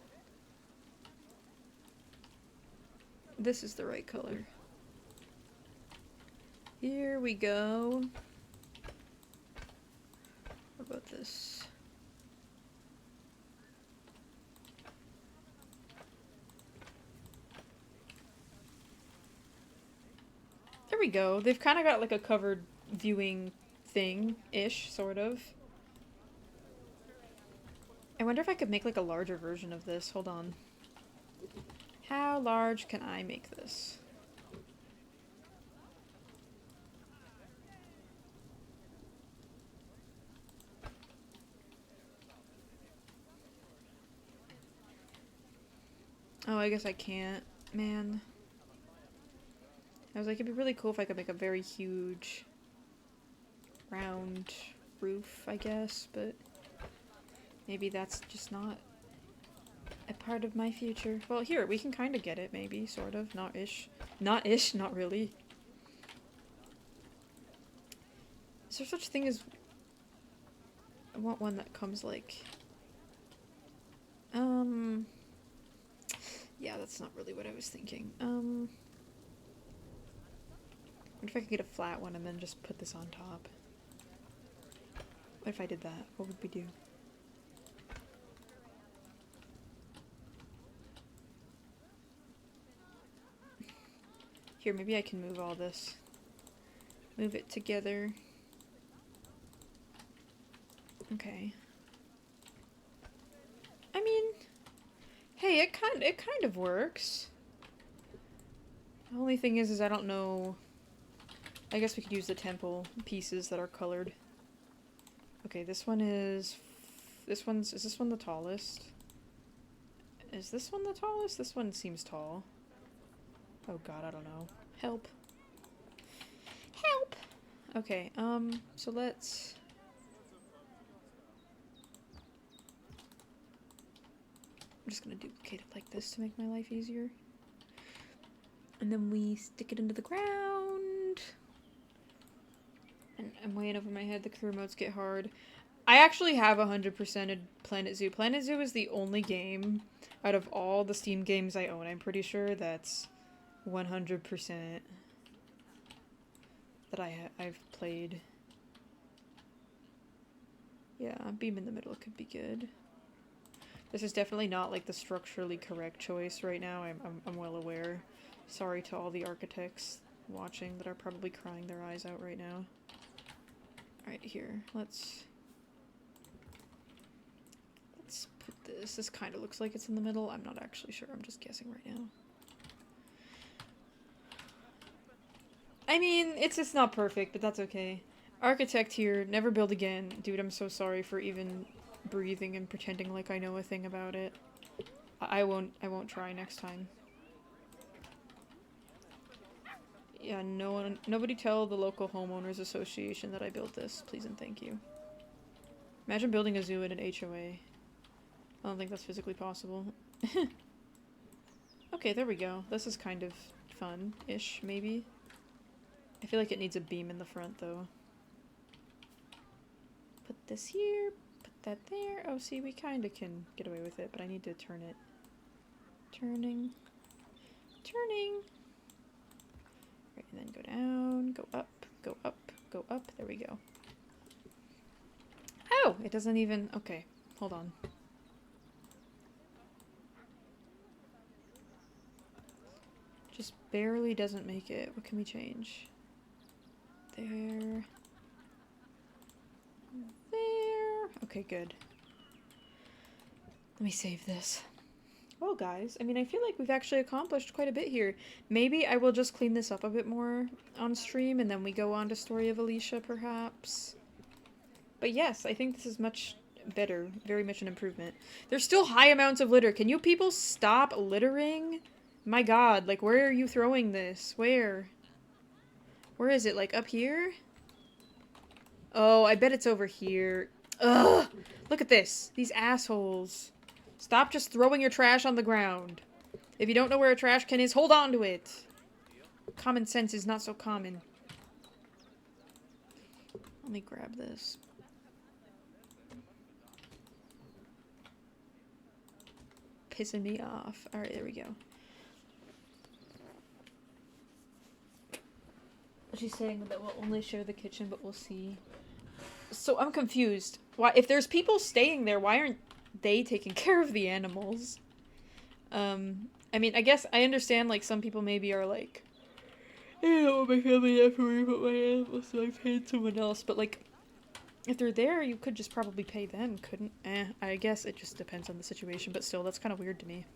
This is the right color. Here we go. What about this? There we go. They've kind of got like a covered viewing thing-ish, sort of. I wonder if I could make like a larger version of this. Hold on. How large can I make this? Oh, I guess I can't. Man. I was like, it'd be really cool if I could make a very huge round roof, I guess, but maybe that's just not a part of my future. Well, here, we can kind of get it, maybe, sort of. Not-ish. Not-ish, not really. Is there such thing as... I want one that comes, like... Yeah, that's not really what I was thinking. What if I could get a flat one and then just put this on top? What if I did that? What would we do? Here, maybe I can move all this. Move it together. Okay. I mean, hey, it kind of works. The only thing is I don't know. I guess we could use the temple pieces that are colored. Okay, this one is... is this one the tallest? Is this one the tallest? This one seems tall. Oh god, I don't know. Help. Help! Okay, so let's... I'm just gonna duplicate it like this to make my life easier. And then we stick it into the ground. And I'm way over my head. The crew modes get hard. I actually have 100%ed Planet Zoo. Planet Zoo is the only game out of all the Steam games I own, I'm pretty sure, that's 100% that I've played. Yeah, beam in the middle could be good. This is definitely not like the structurally correct choice right now. I'm well aware. Sorry to all the architects watching that are probably crying their eyes out right now. Alright, here. Let's put this. This kind of looks like it's in the middle. I'm not actually sure. I'm just guessing right now. I mean, it's just not perfect, but that's okay. Architect here. Never build again. Dude, I'm so sorry for even breathing and pretending like I know a thing about it. I won't try next time. Yeah, nobody tell the local homeowners association that I built this, please and thank you. Imagine building a zoo in an HOA. I don't think that's physically possible. Okay, there we go. This is kind of fun-ish, maybe. I feel like it needs a beam in the front, though. Put this here, put that there. Oh, see, we kind of can get away with it, but I need to turn it. Turning. Turning. Right, and then go down, go up, go up, go up. There we go. Oh, it doesn't even... Okay, hold on. Just barely doesn't make it. What can we change? There. There. Okay, good. Let me save this. Well, guys, I mean, I feel like we've actually accomplished quite a bit here. Maybe I will just clean this up a bit more on stream, and then we go on to Story of Alicia, perhaps. But yes, I think this is much better. Very much an improvement. There's still high amounts of litter. Can you people stop littering? My god, like, where are you throwing this? Where? Where is it? Like, up here? Oh, I bet it's over here. Ugh! Look at this. These assholes. Stop just throwing your trash on the ground. If you don't know where a trash can is, hold on to it. Common sense is not so common. Let me grab this. Pissing me off. Alright, there we go. She's saying that we'll only share the kitchen, but we'll see. So I'm confused. Why, if there's people staying there, why aren't they taking care of the animals? I mean, I guess I understand, like, some people maybe are like, I don't want my family to have to worry about my animals, so I paid someone else. But, like, if they're there, you could just probably pay them, couldn't? I guess it just depends on the situation, but still, that's kind of weird to me.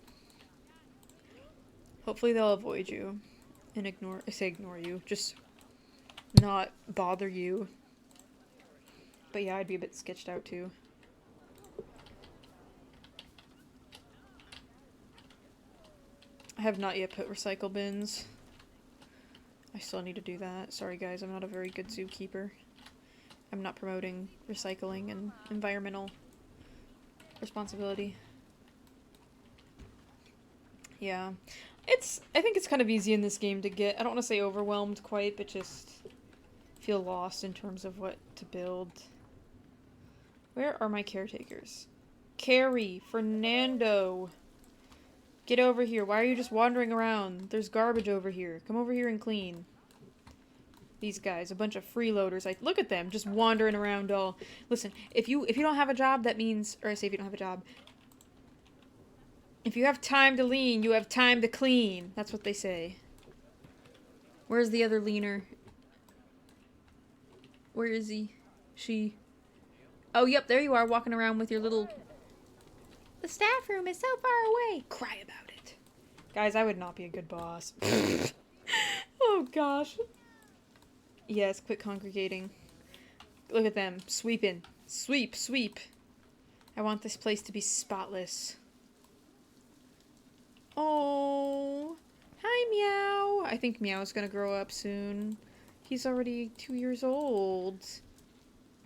Hopefully they'll avoid you and ignore you, just not bother you. But yeah, I'd be a bit sketched out too. I have not yet put recycle bins. I still need to do that. Sorry guys, I'm not a very good zookeeper. I'm not promoting recycling and environmental responsibility. Yeah. I think it's kind of easy in this game to get, I don't want to say overwhelmed quite, but just feel lost in terms of what to build. Where are my caretakers? Carrie, Fernando. Get over here. Why are you just wandering around? There's garbage over here. Come over here and clean. These guys, a bunch of freeloaders. Like, look at them, just wandering around all. Listen, if you don't have a job, that means, or I say if you don't have a job, if you have time to lean, you have time to clean. That's what they say. Where's the other leaner? Where is he? She. Oh, yep, there you are, walking around with your little... The staff room is so far away. Cry about it. Guys, I would not be a good boss. Oh, gosh. Yes, quit congregating. Look at them. Sweeping. Sweep, sweep. I want this place to be spotless. Oh. Hi, Meow. I think Meow's gonna grow up soon. He's already 2 years old.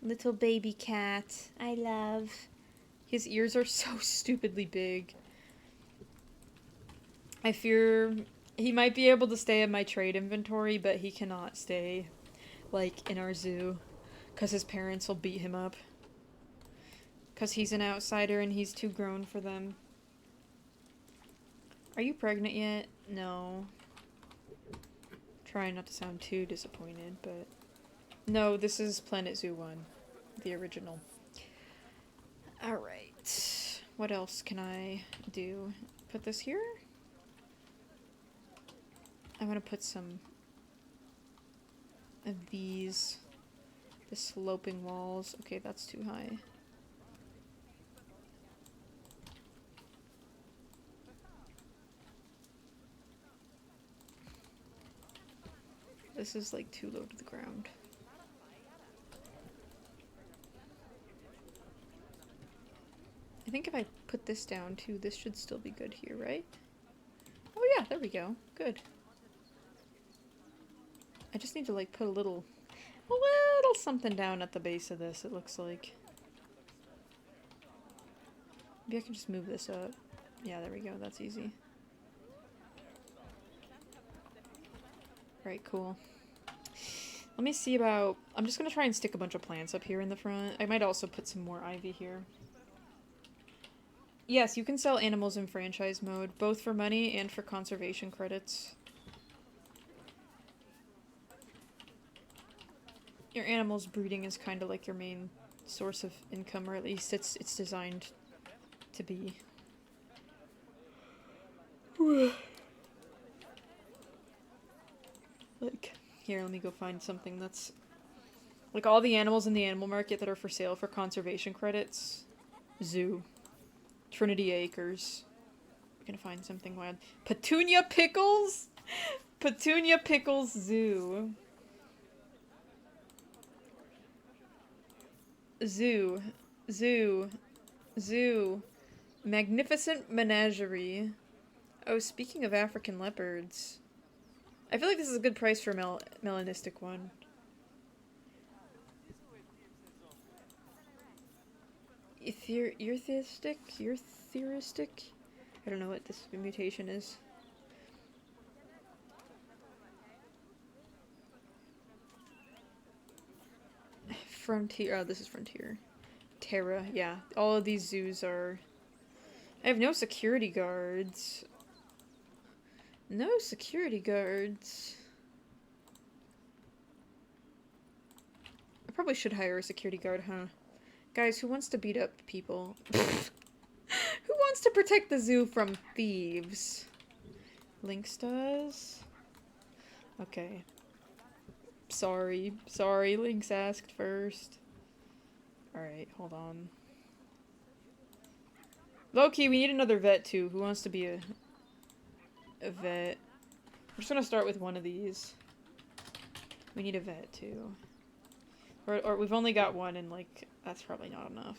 Little baby cat. I love. His ears are so stupidly big. I fear he might be able to stay in my trade inventory, but he cannot stay, like, in our zoo. Because his parents will beat him up. Because he's an outsider and he's too grown for them. Are you pregnant yet? No. Trying not to sound too disappointed, but... No, this is Planet Zoo 1. The original. Alright. What else can I do? Put this here? I want to put some of these. The sloping walls. Okay, that's too high. This is like too low to the ground. I think if I put this down too, this should still be good here, right? Oh yeah, there we go. Good. I just need to like put a little something down at the base of this, it looks like. Maybe I can just move this up. Yeah, there we go. That's easy. Alright, cool. Let me see about... I'm just gonna try and stick a bunch of plants up here in the front. I might also put some more ivy here. Yes, you can sell animals in franchise mode, both for money and for conservation credits. Your animal's breeding is kind of like your main source of income, or at least it's designed to be. Like, here, let me go find something that's... Like, all the animals in the animal market that are for sale for conservation credits. Zoo. Trinity Acres. We're gonna find something wild. Petunia Pickles? Petunia Pickles Zoo. Zoo. Zoo. Zoo. Magnificent Menagerie. Oh, speaking of African leopards. I feel like this is a good price for a melanistic one. Etheristic? I don't know what this mutation is. Frontier. Oh, this is Frontier. Terra, yeah. All of these zoos are... I have no security guards. No security guards. I probably should hire a security guard, huh? Guys, who wants to beat up people? Who wants to protect the zoo from thieves? Lynx does? Okay. Sorry, Lynx asked first. Alright, hold on. Low-key, we need another vet too. Who wants to be a vet? I'm just gonna start with one of these. We need a vet too. Or we've only got one and like, that's probably not enough.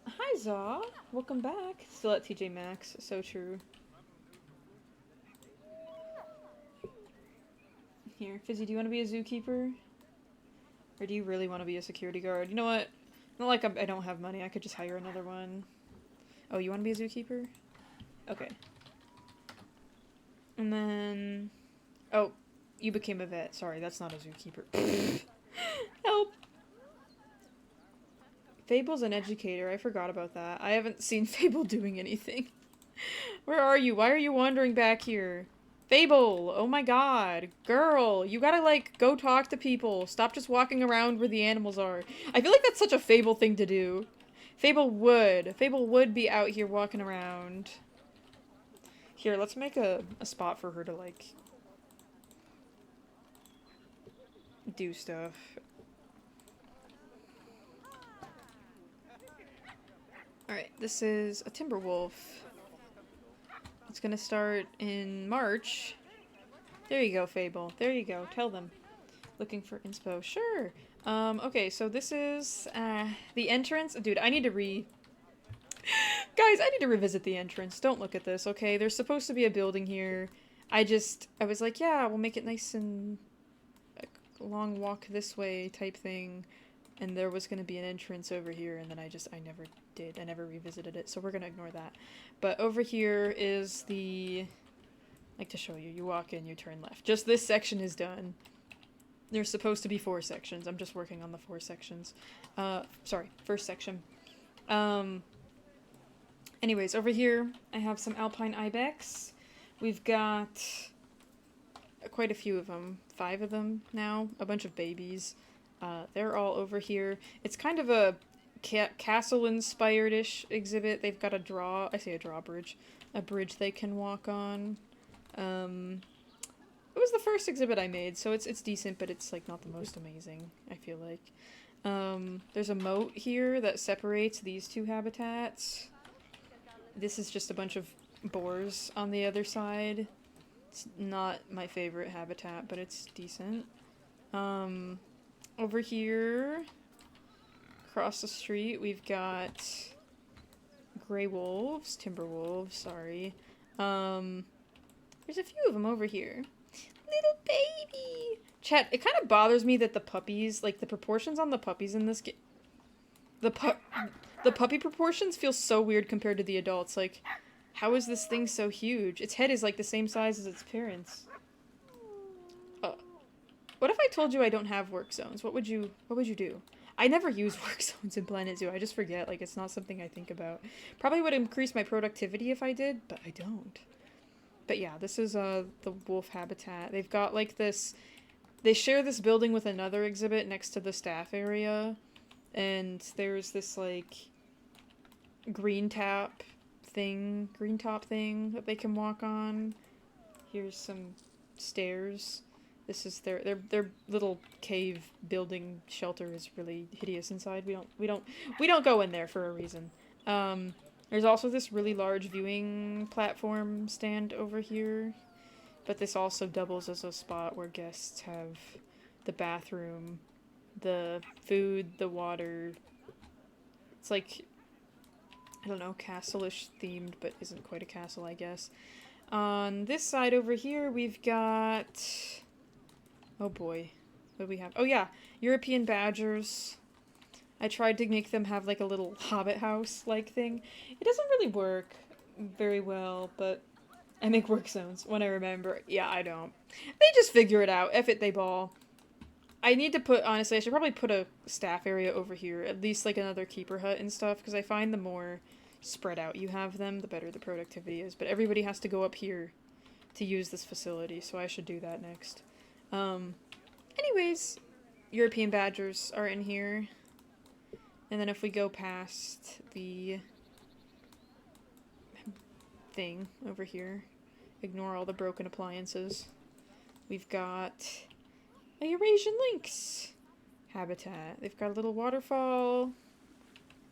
Hi Zaw! Welcome back. Still at TJ Maxx, so true. Here, Fizzy, do you want to be a zookeeper? Or do you really want to be a security guard? You know what? Not like I don't have money, I could just hire another one. Oh, you want to be a zookeeper? Okay. And then... Oh, you became a vet. Sorry, that's not a zookeeper. Help! Fable's an educator. I forgot about that. I haven't seen Fable doing anything. Where are you? Why are you wandering back here? Fable! Oh my god. Girl, you gotta, like, go talk to people. Stop just walking around where the animals are. I feel like that's such a Fable thing to do. Fable would be out here walking around. Here, let's make a spot for her to, like, do stuff. Alright, this is a timber wolf. It's gonna start in March. There you go, Fable. There you go. Tell them. Looking for inspo. Sure. Okay, so this is, the entrance. Dude, I need to Guys, I need to revisit the entrance. Don't look at this, okay? There's supposed to be a building here. I was like, yeah, we'll make it nice and a long walk this way type thing. And there was going to be an entrance over here, and then I never did. I never revisited it, so we're going to ignore that. But over here is I like to show you. You walk in, you turn left. Just this section is done. There's supposed to be 4 sections. I'm just working on the 4 sections. Sorry, first section. Anyways, over here, I have some alpine ibex. We've got quite a few of them. 5 of them now. A bunch of babies. They're all over here. It's kind of a castle-inspired-ish exhibit. They've got a drawbridge. A bridge they can walk on. It was the first exhibit I made, so it's decent, but it's, like, not the most amazing, I feel like. There's a moat here that separates these 2 habitats. This is just a bunch of boars on the other side. It's not my favorite habitat, but it's decent. Over here, across the street, we've got gray wolves, timber wolves, sorry. There's a few of them over here. Little baby! Chat, it kind of bothers me that the puppies, like, the proportions on the puppies in this game... The puppy proportions feel so weird compared to the adults. Like, how is this thing so huge? Its head is, like, the same size as its parents. What if I told you I don't have work zones? What would you do? I never use work zones in Planet Zoo. I just forget. Like, it's not something I think about. Probably would increase my productivity if I did, but I don't. But yeah, this is, the wolf habitat. They've got, like, this... They share this building with another exhibit next to the staff area. And there's this, like, green top thing that they can walk on. Here's some stairs. This is their little cave building shelter is really hideous inside. We don't go in there for a reason. There's also this really large viewing platform stand over here, but this also doubles as a spot where guests have the bathroom, the food, the water. It's like, I don't know, castle-ish themed, but isn't quite a castle, I guess. On this side over here, we've got... Oh boy. What do we have? Oh yeah, European badgers. I tried to make them have like a little hobbit house-like thing. It doesn't really work very well, but I make work zones when I remember. Yeah, I don't. They just figure it out. F it, they ball. I need to put, honestly, I should probably put a staff area over here. At least like another keeper hut and stuff, because I find the more spread out you have them, the better the productivity is. But everybody has to go up here to use this facility, so I should do that next. Anyways, European badgers are in here. And then if we go past the thing over here, ignore all the broken appliances, we've got a Eurasian lynx habitat. They've got a little waterfall.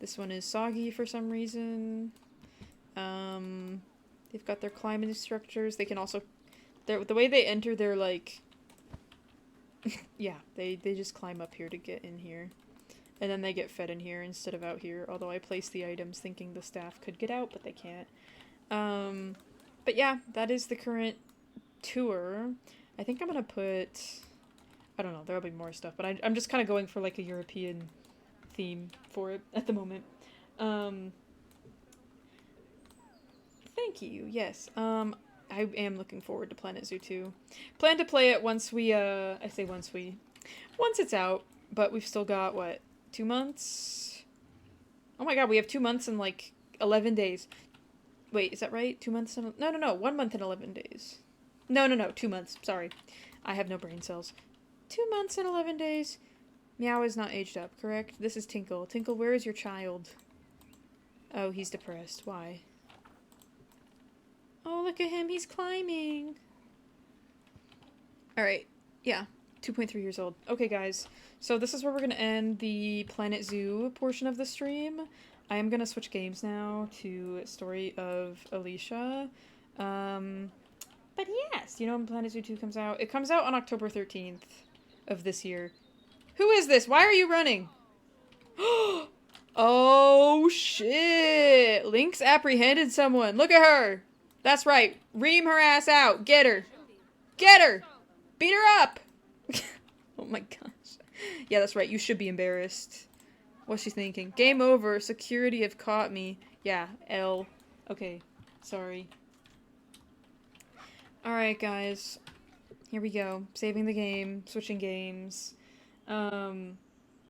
This one is soggy for some reason. They've got their climbing structures. They can also... the way they enter, they're like... yeah, they just climb up here to get in here. And then they get fed in here instead of out here. Although I placed the items thinking the staff could get out, but they can't. But yeah, that is the current tour. I think I'm gonna put... I don't know, there'll be more stuff, but I'm just kind of going for like a European theme for it at the moment. Thank you, yes. I am looking forward to Planet Zoo 2. Plan to play it once we, once it's out, but we've still got, what, 2 months? Oh my god, we have 2 months and, like, 11 days. Wait, is that right? 2 months and... No, 1 month and 11 days. No, 2 months, sorry. I have no brain cells. 2 months and 11 days. Meow is not aged up, correct? This is Tinkle. Tinkle, where is your child? Oh, he's depressed. Why? Oh, look at him. He's climbing. Alright. Yeah. 2.3 years old. Okay, guys. So this is where we're going to end the Planet Zoo portion of the stream. I am going to switch games now to Story of Alicia. But yes, you know when Planet Zoo 2 comes out? It comes out on October 13th of this year. Who is this? Why are you running? Oh, shit. Lynx apprehended someone. Look at her. That's right. Ream her ass out. Get her. Get her. Beat her up. Oh my gosh. Yeah, that's right. You should be embarrassed. What's she thinking? Game over. Security have caught me. Yeah, L. Okay. Sorry. Alright, guys. Here we go. Saving the game. Switching games.